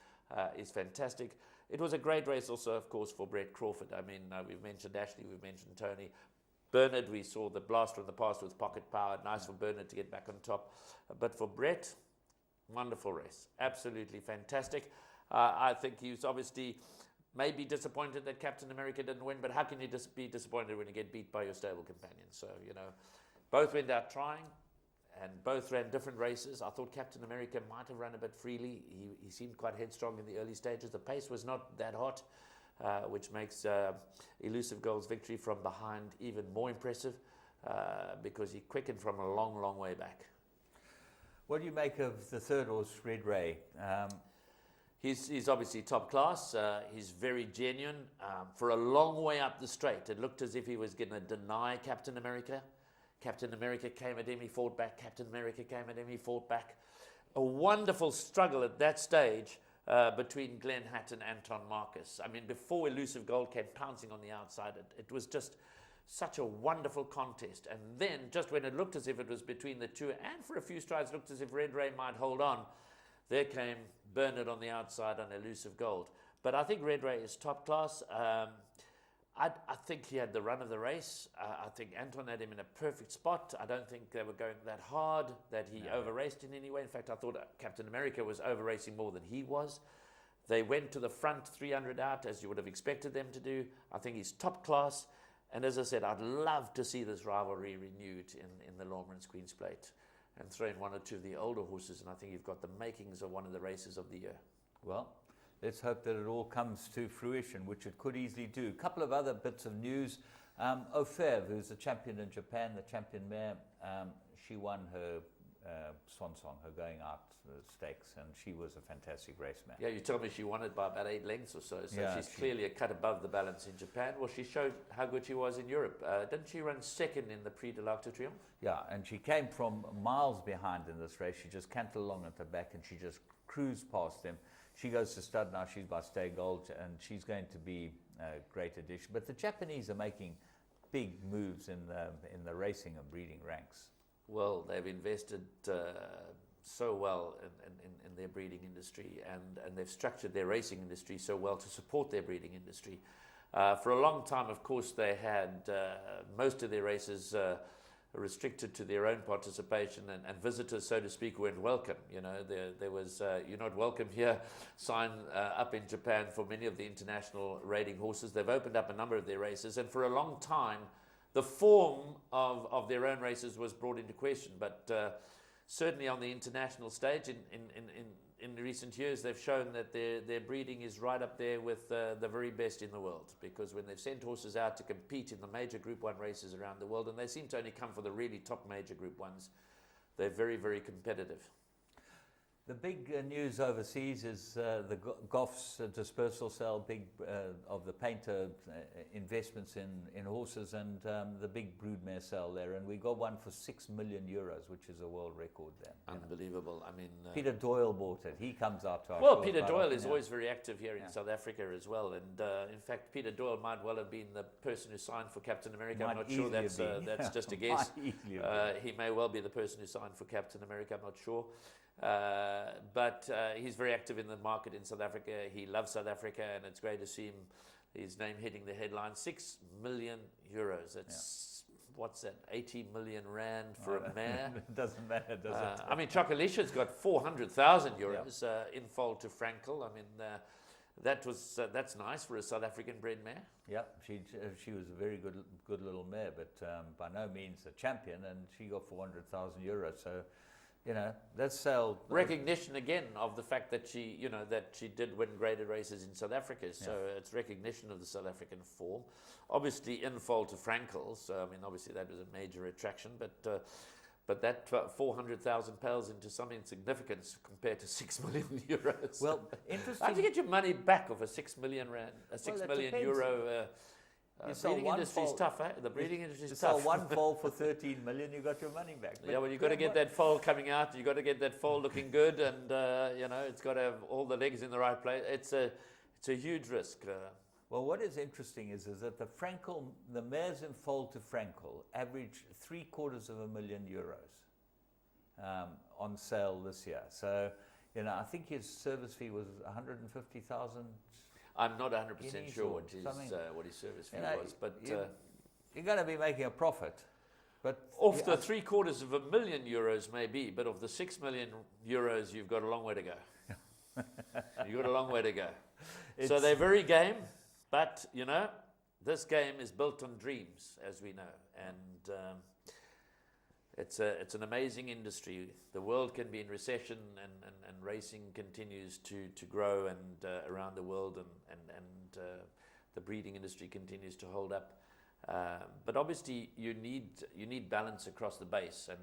is fantastic. It was a great race also, of course, for Brett Crawford. I mean, we've mentioned Ashley, we've mentioned Tony. Bernard, we saw the blast from the past with Pocket Power. Nice for Bernard to get back on top. But for Brett, wonderful race. Absolutely fantastic. I think he was obviously... maybe disappointed that Captain America didn't win, but how can you just be disappointed when you get beat by your stable companion? So, you know, both went out trying and both ran different races. I thought Captain America might have run a bit freely. He seemed quite headstrong in the early stages. The pace was not that hot, which makes Elusive Gold's victory from behind even more impressive because he quickened from a long, long way back. What do you make of the third horse, Red Ray? He's obviously top class. He's very genuine. For a long way up the straight, it looked as if he was going to deny Captain America. Captain America came at him, he fought back. Captain America came at him, he fought back. A wonderful struggle at that stage between Glenn Hatt and Anton Marcus. I mean, before Elusive Gold came pouncing on the outside, it was just such a wonderful contest. And then, just when it looked as if it was between the two, and for a few strides looked as if Red Ray might hold on, there came Bernard on the outside on Elusive Gold. But I think Red Ray is top class. I think he had the run of the race. I think Anton had him in a perfect spot. I don't think they were going that hard, that he over-raced in any way. In fact, I thought Captain America was over-racing more than he was. They went to the front 300 out, as you would have expected them to do. I think he's top class. And as I said, I'd love to see this rivalry renewed in the Lormans Queen's Plate, and throw in one or two of the older horses, and I think you've got the makings of one of the races of the year. Well, let's hope that it all comes to fruition, which it could easily do. A couple of other bits of news. Ofev, who's the champion in Japan, the champion mare, she won her Swan Song, her going out stakes, and she was a fantastic race mare. Yeah, you told me she won it by about 8 lengths or so. So Yeah, she's clearly a cut above the balance in Japan. Well, she showed how good she was in Europe. Didn't she run second in the Prix de l'Arc de Triomphe? Yeah, and she came from miles behind in this race. She just canted along at the back, and she just cruised past them. She goes to stud now. She's by Stay Gold, and she's going to be a great addition. But the Japanese are making big moves in the racing and breeding ranks. Well, they've invested so well in their breeding industry, and they've structured their racing industry so well to support their breeding industry. For a long time, of course, they had most of their races restricted to their own participation, and visitors, so to speak, weren't welcome. You know, there was "you're not welcome here" sign up in Japan for many of the international rating horses. They've opened up a number of their races, and for a long time, the form of their own races was brought into question. But certainly on the international stage, in recent years, they've shown that their breeding is right up there with the very best in the world. Because when they've sent horses out to compete in the major Group 1 races around the world, and they seem to only come for the really top major Group 1s, they're very, very competitive. The big news overseas is the Goff's dispersal sale, of the Painter investments in horses, and the big broodmare sale there. And we got one for €6 million, which is a world record there. Unbelievable. I mean, Peter Doyle bought it. He comes out to our well, shows Peter quite Doyle often is now. always very active here in South Africa as well. And in fact, Peter Doyle might well have been the person who signed for Captain America. I'm Might not sure easily that's have been. that's just a guess. Might easily have been. He may well be the person who signed for Captain America. I'm not sure. But he's very active in the market in South Africa. He loves South Africa, and it's great to see his name hitting the headlines. €6 million. It's what's that? 80 million rand for a mare. It doesn't matter, does it? I mean, Chocolisha's got €400,000 in foal to Frankel. I mean, that's nice for a South African bred mare. Yeah, she was a very good little mare, but by no means a champion, and she got €400,000. So, you know, that's sale. Recognition again of the fact that she did win graded races in South Africa. So it's recognition of the South African form. Obviously, in foal to Frankel. So I mean, obviously that was a major attraction, but that 400,000 pales into something significant compared to €6 million. Well, interesting. How do you get your money back of a €6 million, €6 million depends. euro? You sell breeding one industry's foal- tough, eh? The breeding industry's You tough. sell one foal for 13 million, you got your money back. Yeah, well, you've got to get that foal coming out. You've got to get that foal looking good, and you know, it's got to have all the legs in the right place. It's a huge risk. Well, what is interesting is that the mares in foal to Frankel average €750,000 on sale this year. So, you know, I think his service fee was 150,000. I'm not 100% Guineas sure or what his service fee You know, was, but you're going to be making a profit. But off the €750,000 maybe, but of the €6 million, you've got a long way to go. You've got a long way to go. So they're very game, but you know, this game is built on dreams, as we know, and it's an amazing industry. The world can be in recession, and racing continues to grow and around the world, and the breeding industry continues to hold up. But obviously, you need balance across the base, and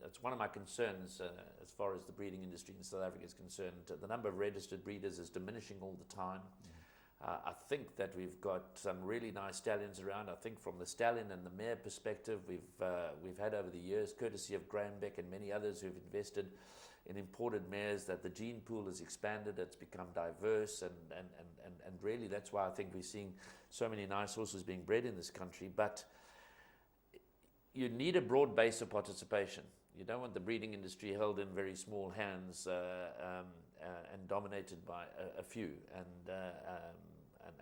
it's one of my concerns as far as the breeding industry in South Africa is concerned. The number of registered breeders is diminishing all the time. I think that we've got some really nice stallions around. I think from the stallion and the mare perspective, we've had over the years, courtesy of Graham Beck and many others who've invested in imported mares, that the gene pool has expanded. It's become diverse, and really that's why I think we're seeing so many nice horses being bred in this country. But you need a broad base of participation. You don't want the breeding industry held in very small hands and dominated by a few.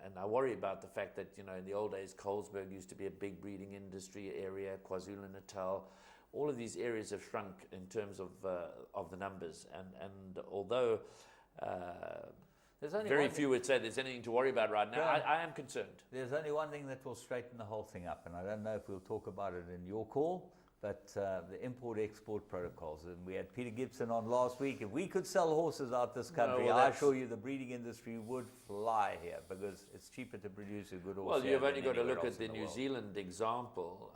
And I worry about the fact that, you know, in the old days, Colesberg used to be a big breeding industry area, KwaZulu-Natal. All of these areas have shrunk in terms of the numbers. And although very few would say there's anything to worry about right now, I am concerned. There's only one thing that will straighten the whole thing up, and I don't know if we'll talk about it in your call, but the import-export protocols. And we had Peter Gibson on last week. If we could sell horses out this country, well, I assure you the breeding industry would fly here because it's cheaper to produce a good horse. Well, here you've than only got to anywhere look else at the in New world. Zealand example.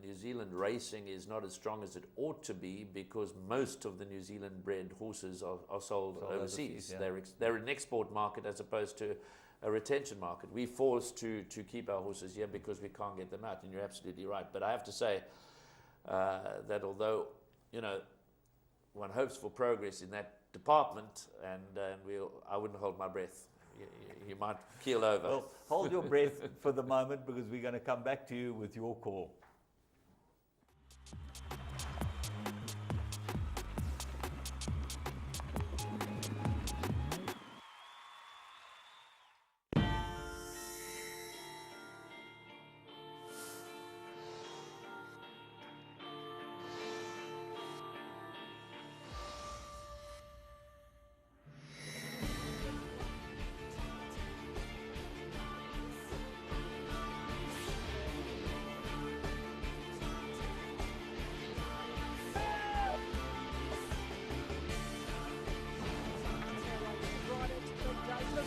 New Zealand racing is not as strong as it ought to be because most of the New Zealand bred horses are sold overseas. Yeah. They're an export market as opposed to a retention market. We're forced to keep our horses here because we can't get them out, and you're absolutely right. But I have to say that although, you know, one hopes for progress in that department, and I wouldn't hold my breath. You might keel over. Well, hold your breath for the moment because we're going to come back to you with your call.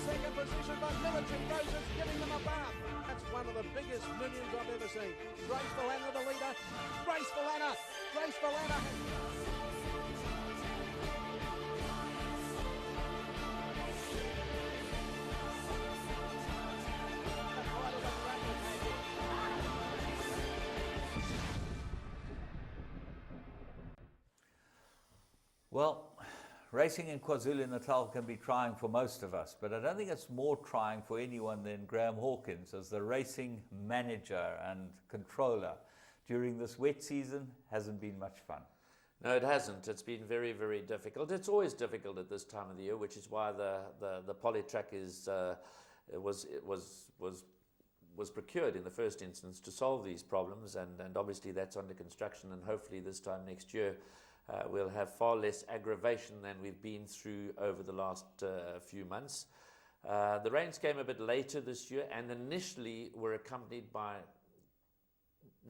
Second position, but Military Roses giving them a bath. That's one of the biggest millions I've ever seen. Graceful Anna, the leader. Graceful Anna. Graceful Anna. Well, racing in KwaZulu-Natal can be trying for most of us, but I don't think it's more trying for anyone than Graham Hawkins as the racing manager and controller during this wet season. Hasn't been much fun. No, it hasn't. It's been very, very difficult. It's always difficult at this time of the year, which is why the polytrack was procured in the first instance to solve these problems, and obviously that's under construction, and hopefully this time next year we'll have far less aggravation than we've been through over the last few months. The rains came a bit later this year and initially were accompanied by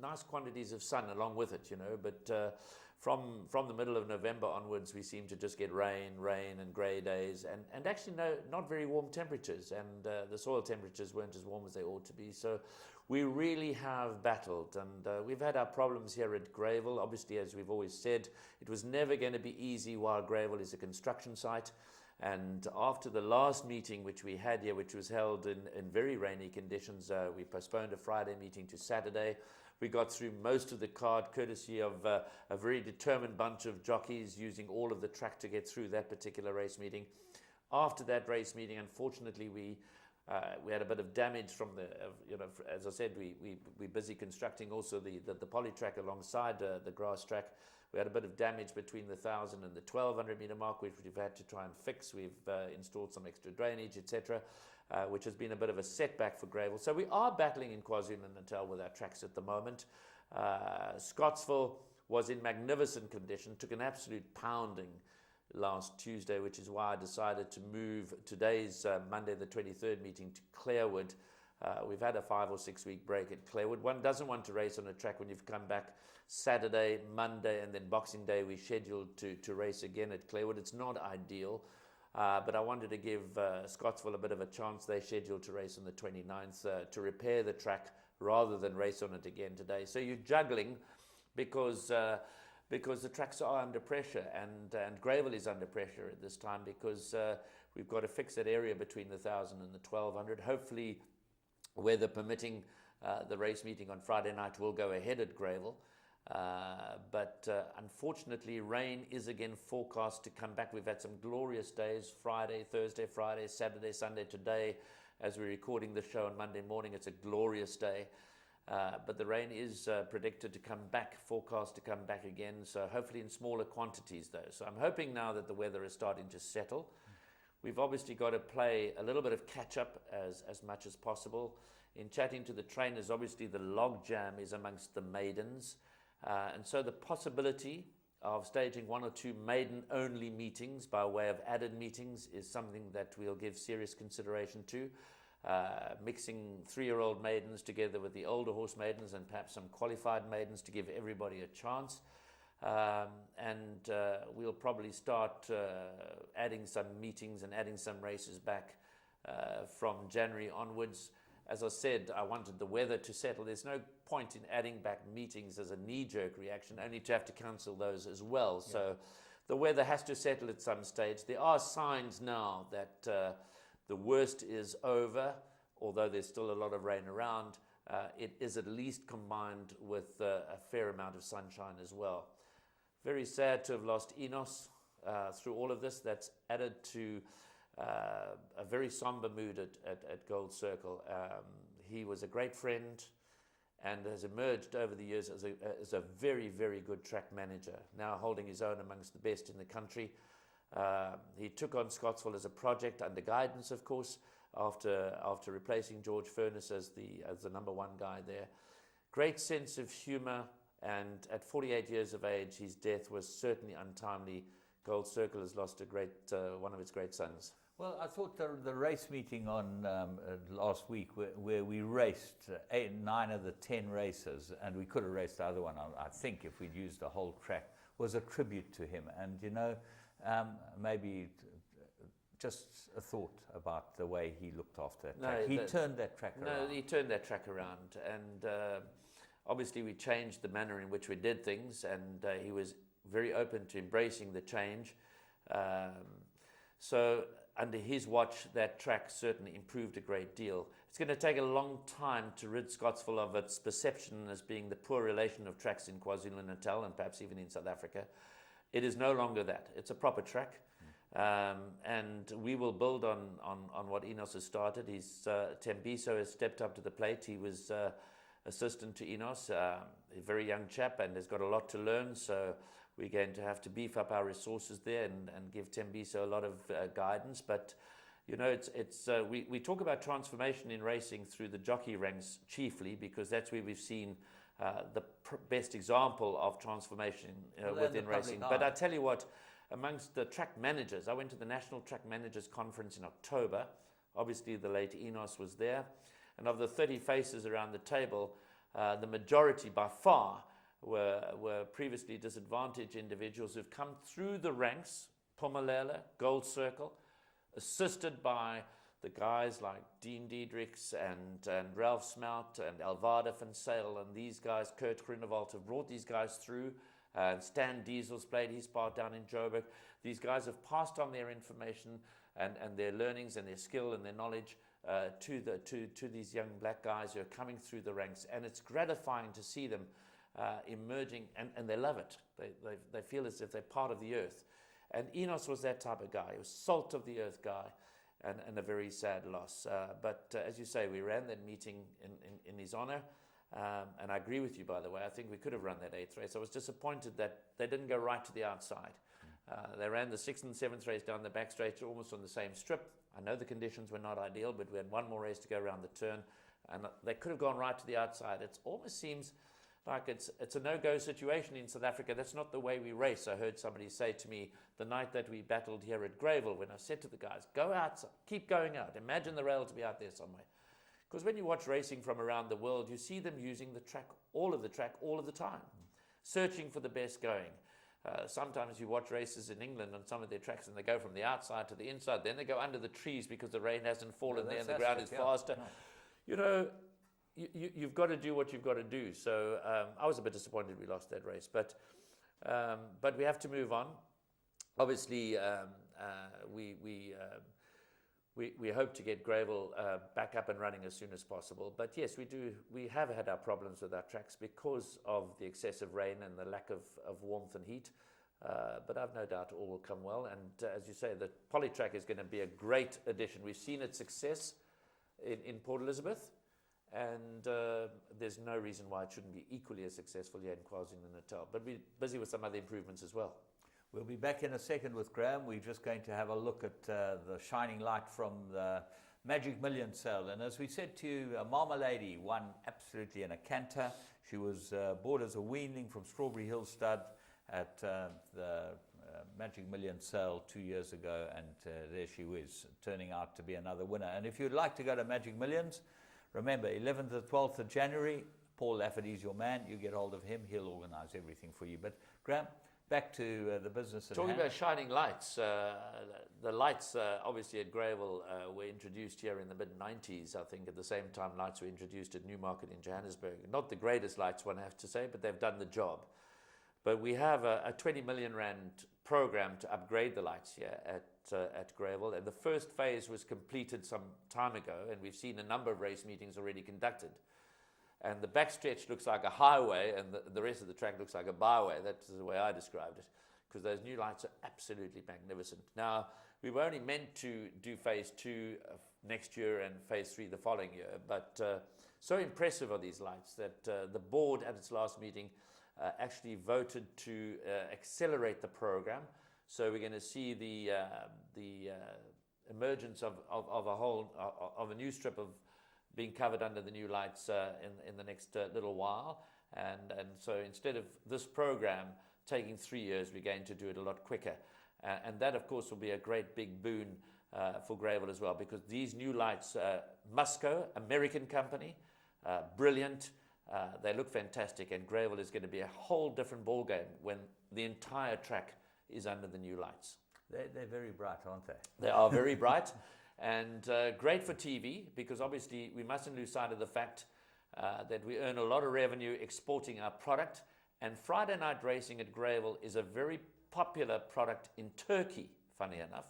nice quantities of sun along with it, you know, but from the middle of November onwards we seem to just get rain and grey days and actually not very warm temperatures, and the soil temperatures weren't as warm as they ought to be. So we really have battled, and we've had our problems here at Greyville. Obviously, as we've always said, it was never going to be easy while Greyville is a construction site. And after the last meeting which we had here, which was held in very rainy conditions, we postponed a Friday meeting to Saturday. We got through most of the card courtesy of a very determined bunch of jockeys using all of the track to get through that particular race meeting. After that race meeting, unfortunately, we had a bit of damage from the, as I said, we're busy constructing also the polytrack alongside the grass track. We had a bit of damage between the 1,000 and the 1,200 meter mark, which we've had to try and fix. We've installed some extra drainage, etc., which has been a bit of a setback for Greyville. So we are battling in KwaZulu-Natal with our tracks at the moment. Scottsville was in magnificent condition, took an absolute pounding last Tuesday, which is why I decided to move today's Monday the 23rd meeting to Clarewood. We've had a 5 or 6 week break at Clarewood. One doesn't want to race on a track when you've come back Saturday, Monday, and then Boxing Day. We scheduled to race again at Clarewood. It's not ideal, but I wanted to give Scottsville a bit of a chance. They scheduled to race on the 29th to repair the track rather than race on it again today. So you're juggling because the tracks are under pressure, and Greyville is under pressure at this time because we've got to fix that area between the 1,000 and the 1,200. Hopefully, weather permitting, the race meeting on Friday night will go ahead at Greyville. But unfortunately, rain is again forecast to come back. We've had some glorious days, Thursday, Friday, Saturday, Sunday. Today, as we're recording the show on Monday morning, it's a glorious day. But the rain is predicted to come back, forecast to come back again. So hopefully in smaller quantities though. So I'm hoping now that the weather is starting to settle. We've obviously got to play a little bit of catch up as much as possible. In chatting to the trainers, obviously the log jam is amongst the maidens. And so the possibility of staging 1 or 2 maiden-only meetings by way of added meetings is something that we'll give serious consideration to. mixing 3-year-old maidens together with the older horse maidens and perhaps some qualified maidens to give everybody a chance. We'll probably start adding some meetings and adding some races back from January onwards. As I said, I wanted the weather to settle. There's no point in adding back meetings as a knee-jerk reaction, only to have to cancel those as well. Yeah. So the weather has to settle at some stage. There are signs now that the worst is over, although there's still a lot of rain around. It is at least combined with a fair amount of sunshine as well. Very sad to have lost Enos through all of this. That's added to a very somber mood at Gold Circle. He was a great friend and has emerged over the years as a very, very good track manager, now holding his own amongst the best in the country. He took on Scottsville as a project under guidance, of course, after replacing George Furness as the number one guy there. Great sense of humour, and at 48 years of age, his death was certainly untimely. Gold Circle has lost a great one of its great sons. Well, I thought the race meeting on last week, where we raced 9 of the 10 races, and we could have raced the other one, I think, if we'd used the whole track, was a tribute to him. And, you know, maybe just a thought about the way he looked after that track. He turned that track around. No, he turned that track around. And obviously we changed the manner in which we did things, and he was very open to embracing the change. So under his watch, that track certainly improved a great deal. It's going to take a long time to rid Scottsville of its perception as being the poor relation of tracks in KwaZulu-Natal and perhaps even in South Africa. It is no longer that. It's a proper track. And we will build on what Enos has started. Tembiso has stepped up to the plate. He was assistant to Enos, a very young chap, and has got a lot to learn. So we're going to have to beef up our resources there and give Tembiso a lot of guidance. But you know, we talk about transformation in racing through the jockey ranks chiefly, because that's where we've seen the best example of transformation within racing. But I tell you what, amongst the track managers, I went to the National Track Managers Conference in October. Obviously, the late Enos was there. And of the 30 faces around the table, the majority by far were previously disadvantaged individuals who've come through the ranks, Pumalele, Gold Circle, assisted by the guys like Dean Diedrichs and Ralph Smout and Alvaro van Sale, and these guys, Kurt Groenewald, have brought these guys through. Stan Diesel's played his part down in Joburg. These guys have passed on their information and their learnings and their skill and their knowledge to these young black guys who are coming through the ranks, and it's gratifying to see them emerging, and they love it. They feel as if they're part of the earth. And Enos was that type of guy. He was salt of the earth guy, and a very sad loss. But as you say, we ran that meeting in his honor. And I agree with you, by the way. I think we could have run that 8th race. I was disappointed that they didn't go right to the outside. They ran the 6th and 7th race down the back straight, almost on the same strip. I know the conditions were not ideal, but we had one more race to go around the turn, and they could have gone right to the outside. It almost seems like it's a no-go situation in South Africa. That's not the way we race. I heard somebody say to me the night that we battled here at Greyville, when I said to the guys, go outside, keep going out. Imagine the rail to be out there somewhere. Because when you watch racing from around the world, you see them using the track, all of the time, searching for the best going. Sometimes you watch races in England on some of their tracks, and they go from the outside to the inside. Then they go under the trees because the rain hasn't fallen there and the ground is faster. No. You know, you've got to do what you've got to do. So I was a bit disappointed we lost that race, but we have to move on. Obviously, we hope to get Greyville back up and running as soon as possible. But yes, we have had our problems with our tracks because of the excessive rain and the lack of warmth and heat. But I've no doubt all will come well. And as you say, the Polytrack is going to be a great addition. We've seen its success in Port Elizabeth, and there's no reason why it shouldn't be equally as successful here in KwaZulu-Natal. But we're busy with some other improvements as well. We'll be back in a second with Graham. We're just going to have a look at the shining light from the Magic Million sale. And as we said to you, Marmalady won absolutely in a canter. She was bought as a weanling from Strawberry Hill Stud at the Magic Million sale 2 years ago, and there she was, turning out to be another winner. And if you'd like to go to Magic Millions, remember, 11th to 12th of January, Paul Lafferty's your man. You get hold of him. He'll organize everything for you. But, Graham, back to the business at hand. Talking about shining lights, the lights obviously at Greyville were introduced here in the mid-90s, I think. At the same time, lights were introduced at Newmarket in Johannesburg. Not the greatest lights, one have to say, but they've done the job. But we have a 20 million rand program to upgrade the lights here at Greyville. And the first phase was completed some time ago, and we've seen a number of race meetings already conducted. And the backstretch looks like a highway, and the rest of the track looks like a byway. That's the way I described it, because those new lights are absolutely magnificent. Now, we were only meant to do phase 2 next year and phase 3 the following year, but so impressive are these lights that the board at its last meeting actually voted to accelerate the program. So we're going to see the emergence of a new strip of being covered under the new lights in the next little while. And so instead of this program taking 3 years, we're going to do it a lot quicker. And that, of course, will be a great big boon for Greyville as well, because these new lights, Musco, American company, brilliant. They look fantastic, and Greyville is going to be a whole different ballgame when the entire track is under the new lights. They're very bright, aren't they? They are very bright. And great for TV, because obviously we mustn't lose sight of the fact that we earn a lot of revenue exporting our product. And Friday night racing at Greyville is a very popular product in Turkey, funny enough.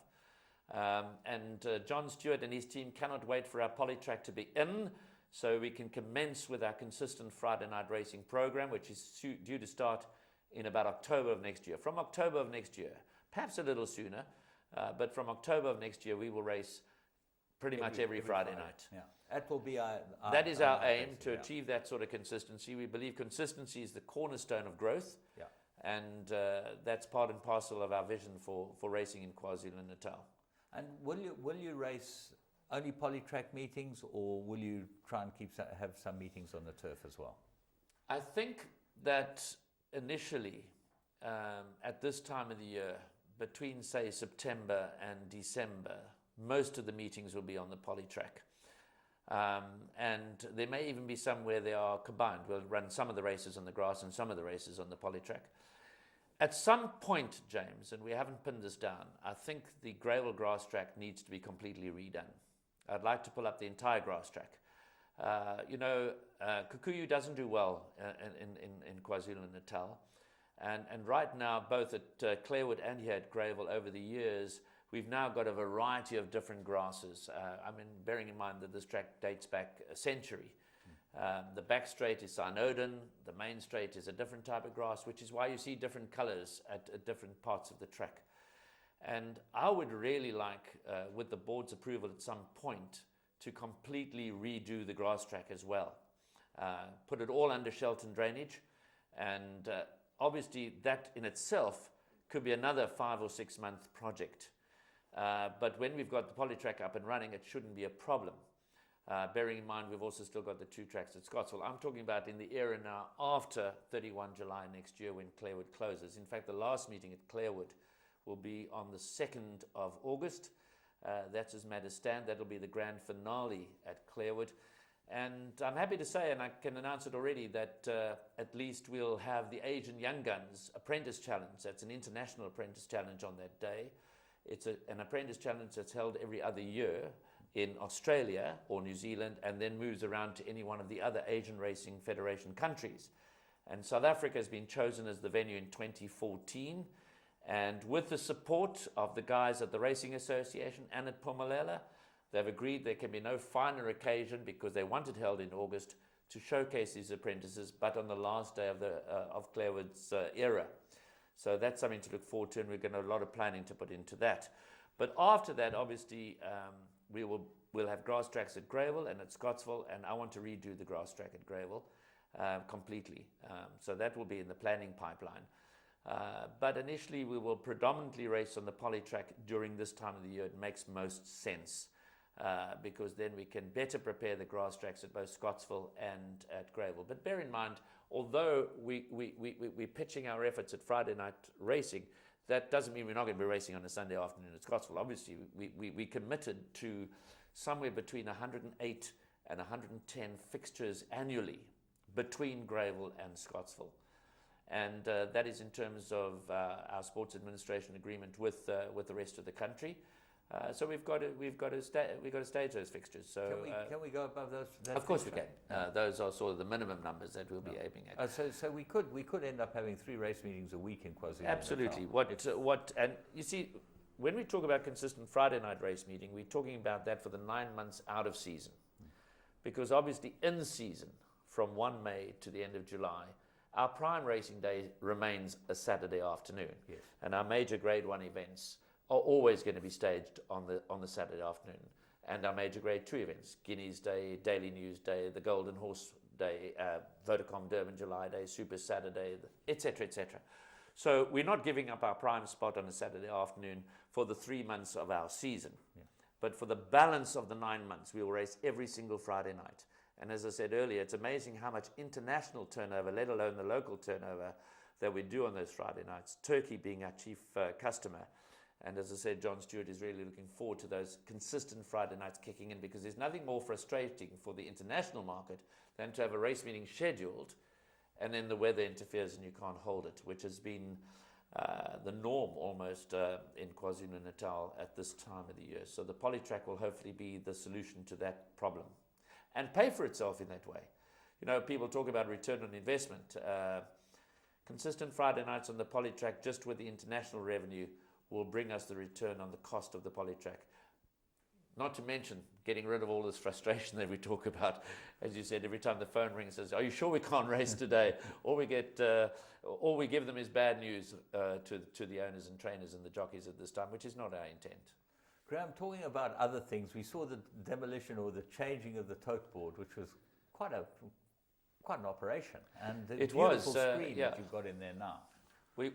And John Stewart and his team cannot wait for our polytrack to be in, so we can commence with our consistent Friday night racing program, which is due to start in about October of next year. From October of next year, perhaps a little sooner, but from October of next year, we will race pretty much every Friday night. Yeah, that will be that is our aim, to achieve that sort of consistency. We believe consistency is the cornerstone of growth, and that's part and parcel of our vision for racing in KwaZulu-Natal. And will you race only polytrack meetings, or will you try and have some meetings on the turf as well? I think that initially, at this time of the year, between say September and December, most of the meetings will be on the polytrack. And there may even be some where they are combined. We'll run some of the races on the grass and some of the races on the polytrack. At some point, James, and we haven't pinned this down, I think the Greyville grass track needs to be completely redone. I'd like to pull up the entire grass track. Kikuyu doesn't do well in KwaZulu-Natal. And right now, both at Clarewood and here at Greyville, over the years, we've now got a variety of different grasses. Bearing in mind that this track dates back a century. The back straight is Synoden, the main straight is a different type of grass, which is why you see different colors at different parts of the track. And I would really like, with the board's approval at some point, to completely redo the grass track as well. Put it all under Shelton drainage, and obviously that in itself could be another 5 or 6 month project. But when we've got the polytrack up and running, it shouldn't be a problem. Bearing in mind we've also still got the 2 tracks at Scottsville. I'm talking about in the era now after 31 July next year when Clarewood closes. In fact, the last meeting at Clarewood will be on the 2nd of August. That's as matters stand. That'll be the grand finale at Clarewood. And I'm happy to say, and I can announce it already, that at least we'll have the Asian Young Guns Apprentice Challenge. That's an international apprentice challenge on that day. It's an apprentice challenge that's held every other year in Australia or New Zealand, and then moves around to any one of the other Asian Racing Federation countries. And South Africa has been chosen as the venue in 2014. And with the support of the guys at the Racing Association and at Pumalela, they've agreed there can be no finer occasion, because they want it held in August, to showcase these apprentices, but on the last day of Clarewood's era. So that's something to look forward to, and we're going to have a lot of planning to put into that. But after that, obviously, we'll have grass tracks at Greyville and at Scottsville, and I want to redo the grass track at Greyville completely. So that will be in the planning pipeline. But initially, we will predominantly race on the polytrack during this time of the year. It makes most sense, because then we can better prepare the grass tracks at both Scottsville and at Greyville. But bear in mind, although we're pitching our efforts at Friday night racing, that doesn't mean we're not going to be racing on a Sunday afternoon at Scottsville. Obviously, we committed to somewhere between 108 and 110 fixtures annually between Greyville and Scottsville. And that is in terms of our sports administration agreement with the rest of the country. So we've got to stage those fixtures. So can we go above those? Of course we can. Those are sort of the minimum numbers that we'll be aiming at. So we could end up having 3 race meetings a week in KwaZulu. Absolutely. And you see, when we talk about consistent Friday night race meeting, we're talking about that for the 9 months out of season, because obviously in season from 1 May to the end of July, our prime racing day remains a Saturday afternoon, yes. And our major Grade 1 events are always going to be staged on the Saturday afternoon. And our major Grade 2 events, Guineas Day, Daily News Day, the Golden Horse Day, Vodacom Durban July Day, Super Saturday, etc., etc. So we're not giving up our prime spot on a Saturday afternoon for the 3 months of our season. Yeah. But for the balance of the 9 months, we will race every single Friday night. And as I said earlier, it's amazing how much international turnover, let alone the local turnover, that we do on those Friday nights, Turkey being our chief customer. And as I said, John Stewart is really looking forward to those consistent Friday nights kicking in, because there's nothing more frustrating for the international market than to have a race meeting scheduled and then the weather interferes and you can't hold it, which has been the norm almost in KwaZulu-Natal at this time of the year. So the polytrack will hopefully be the solution to that problem and pay for itself in that way. You know, people talk about return on investment. Consistent Friday nights on the polytrack, just with the international revenue, will bring us the return on the cost of the polytrack. Not to mention getting rid of all this frustration that we talk about. As you said, every time the phone rings, says, "Are you sure we can't race today?" All we give them is bad news to the owners and trainers and the jockeys at this time, which is not our intent. Graham, talking about other things, we saw the demolition or the changing of the tote board, which was quite an operation. And the beautiful screen that you've got in there now.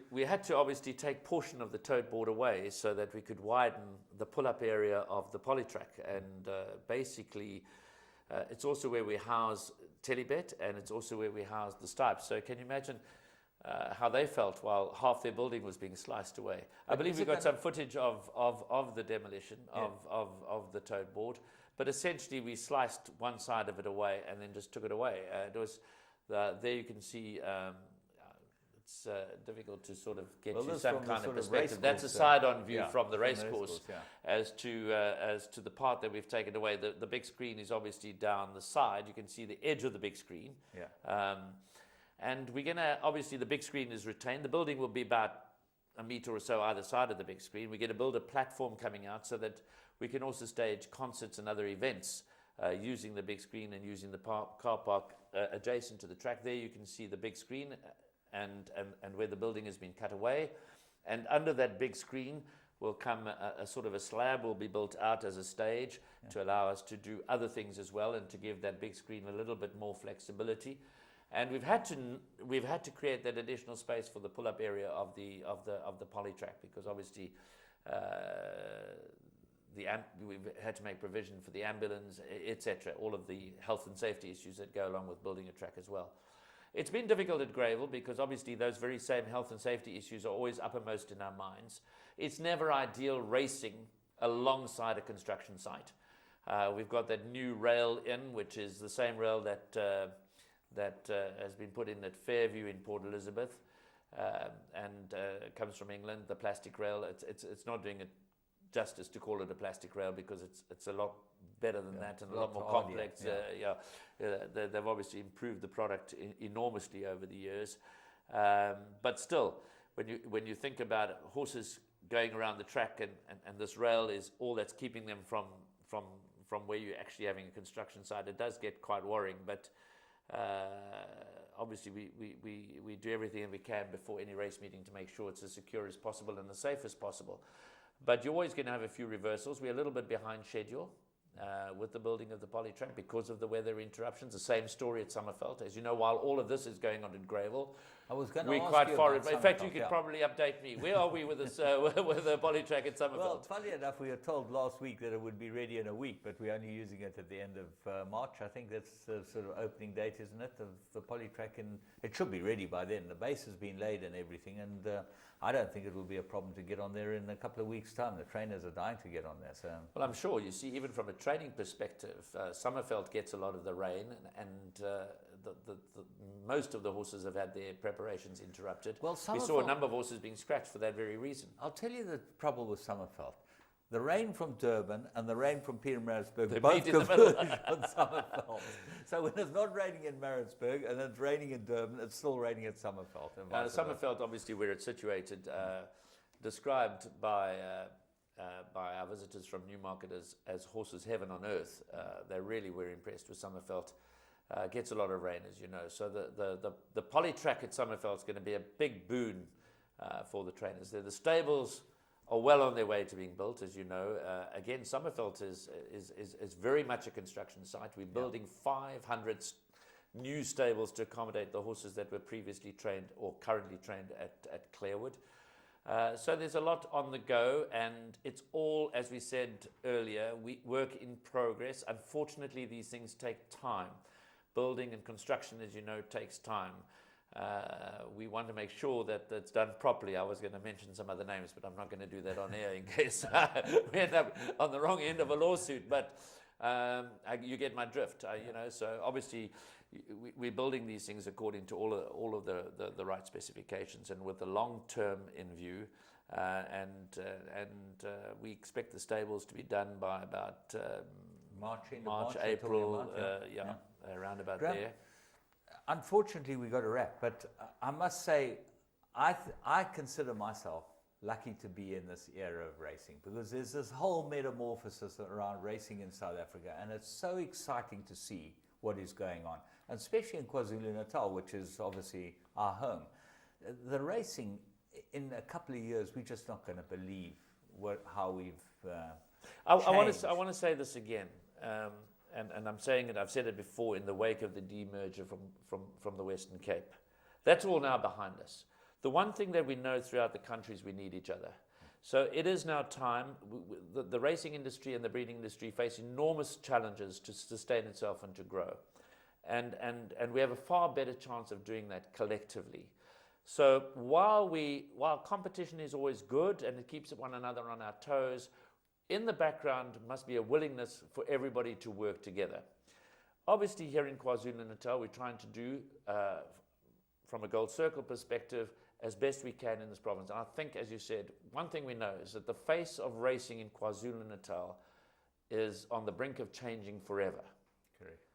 We had to obviously take portion of the tote board away so that we could widen the pull-up area of the polytrack. And basically, it's also where we house Telebet, and it's also where we house the stripes. So can you imagine how they felt while half their building was being sliced away? I believe we got some footage of the demolition of the tote board. But essentially, we sliced one side of it away and then just took it away. It was there you can see. It's difficult to sort of get you some kind of perspective. That's a side-on view from the racecourse. As to the part that we've taken away, the big screen is obviously down the side. You can see the edge of the big screen. And we're going to, obviously the big screen is retained. The building will be about a meter or so either side of the big screen. We're going to build a platform coming out so that we can also stage concerts and other events using the big screen and using the car park adjacent to the track. There you can see the big screen and where the building has been cut away. And under that big screen will come a sort of a slab will be built out as a stage to allow us to do other things as well and to give that big screen a little bit more flexibility. And we've had to create that additional space for the pull-up area of the polytrack, because obviously we've had to make provision for the ambulance, etc. All of the health and safety issues that go along with building a track as well. It's been difficult at Greyville because obviously those very same health and safety issues are always uppermost in our minds. It's never ideal racing alongside a construction site. We've got that new rail in, which is the same rail that has been put in at Fairview in Port Elizabeth and comes from England, the plastic rail. It's not doing it justice to call it a plastic rail because it's a lot better than that and a lot more complex. They've obviously improved the product enormously over the years. But still, when you think about horses going around the track and this rail is all that's keeping them from where you're actually having a construction site, it does get quite worrying. But obviously we do everything we can before any race meeting to make sure it's as secure as possible and as safe as possible. But you're always going to have a few reversals. We're a little bit behind schedule. with the building of the poly track because of the weather interruptions. The same story at Summerfeld. As you know, while all of this is going on in Greyville, I was going to we're ask quite you far. about In fact, you Summerfeld, could yeah. probably update me. Where are we with this with the poly track at Summerfeld? Well, funny enough, we were told last week that it would be ready in a week, but we're only using it at the end of March. I think that's the sort of opening date, isn't it, of the poly track, and it should be ready by then. The base has been laid and everything, and I don't think it will be a problem to get on there in a couple of weeks' time. The trainers are dying to get on there. So. Well, I'm sure, you see, even from a training perspective, Summerfeld gets a lot of the rain, and most of the horses have had their preparations interrupted. Well, we saw a number of horses being scratched for that very reason. I'll tell you the trouble with Summerfeld. The rain from Durban and the rain from Pietermaritzburg They both meet in the converge on Summerfeld. So when it's not raining in Maritzburg and it's raining in Durban, it's still raining at Summerfeld. And vice versa. Summerfeld, obviously, where it's situated, described by our visitors from Newmarket as horses heaven on earth. They really were impressed with Summerfeld. Gets a lot of rain, as you know. So the poly track at Summerfeld is going to be a big boon for the trainers. The stables are well on their way to being built, as you know. Again, Summerfeld is very much a construction site. We're building 500 new stables to accommodate the horses that were previously trained or currently trained at Clarewood. So there's a lot on the go, and it's all, as we said earlier, work in progress. Unfortunately, these things take time. Building and construction, as you know, takes time. We want to make sure that that's done properly. I was going to mention some other names, but I'm not going to do that on air in case we end up on the wrong end of a lawsuit. But you get my drift, you know. So obviously, we're building these things according to all of the right specifications and with the long term in view. And we expect the stables to be done by about March, April, around about Graham, there. Unfortunately, we got to wrap, but I must say, I consider myself lucky to be in this era of racing because there's this whole metamorphosis around racing in South Africa, and it's so exciting to see what is going on, and especially in KwaZulu-Natal, which is obviously our home. The racing, in a couple of years, we're just not going to believe how we've I want to say this again. And I'm saying it, I've said it before, in the wake of the demerger from the Western Cape. That's all now behind us. The one thing that we know throughout the country is we need each other. So it is now time. The racing industry and the breeding industry face enormous challenges to sustain itself and to grow. And we have a far better chance of doing that collectively. So while competition is always good and it keeps one another on our toes, in the background must be a willingness for everybody to work together. Obviously, here in KwaZulu-Natal, we're trying to do, from a Gold Circle perspective, as best we can in this province. And I think, as you said, one thing we know is that the face of racing in KwaZulu-Natal is on the brink of changing forever. Correct.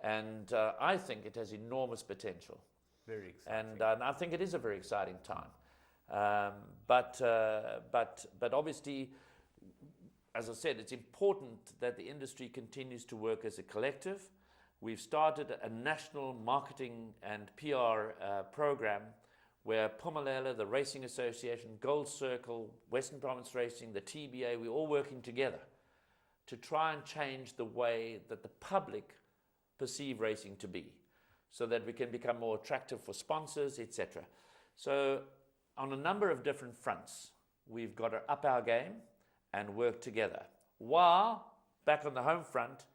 And I think it has enormous potential. Very exciting. And I think it is a very exciting time. But obviously, as I said, it's important that the industry continues to work as a collective. We've started a national marketing and PR program where Pumalala, the Racing Association, Gold Circle, Western Province Racing, the TBA, we're all working together to try and change the way that the public perceive racing to be, so that we can become more attractive for sponsors, etc. So on a number of different fronts, we've got to up our game and work together, while back on the home front,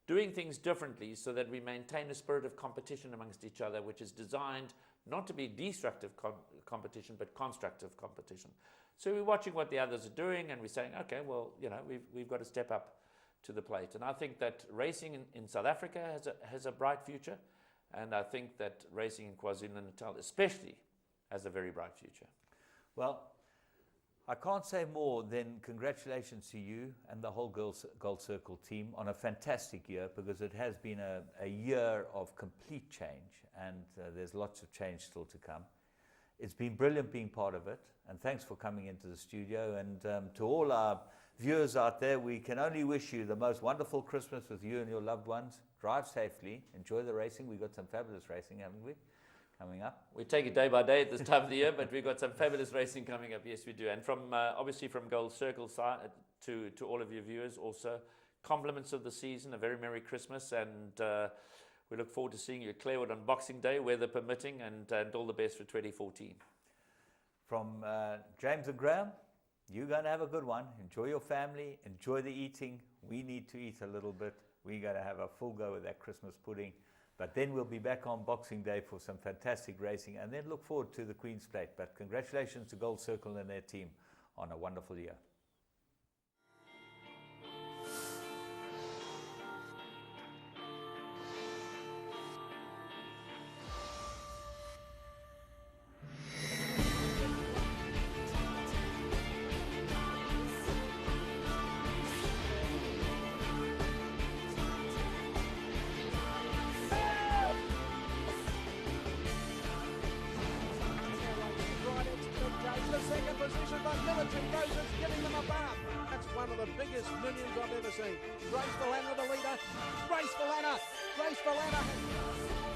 doing things differently so that we maintain a spirit of competition amongst each other, which is designed not to be destructive competition, but constructive competition. So we're watching what the others are doing, and we're saying, okay, well, you know, we've got to step up to the plate. And I think that racing in South Africa has a bright future, and I think that racing in KwaZulu-Natal especially has a very bright future. Well, I can't say more than congratulations to you and the whole Gold Circle team on a fantastic year, because it has been a year of complete change, and there's lots of change still to come. It's been brilliant being part of it, and thanks for coming into the studio. And to all our viewers out there, we can only wish you the most wonderful Christmas with you and your loved ones. Drive safely, enjoy the racing. We've got some fabulous racing, haven't we? Coming up. We take it day by day at this time of the year, but we've got some fabulous racing coming up. Yes, we do. And from obviously from Gold Circle side to all of your viewers, also compliments of the season, a very Merry Christmas, and we look forward to seeing you at Clarewood on Boxing Day, weather permitting, and all the best for 2014. From James and Graham, you're going to have a good one. Enjoy your family, enjoy the eating. We need to eat a little bit. We're going to have a full go with that Christmas pudding. But then we'll be back on Boxing Day for some fantastic racing, and then look forward to the Queen's Plate. But congratulations to Gold Circle and their team on a wonderful year. Second position, but Military Roses giving them a bath. That's one of the biggest millions I've ever seen. Graceful Anna, the leader. Graceful Anna. Graceful Anna.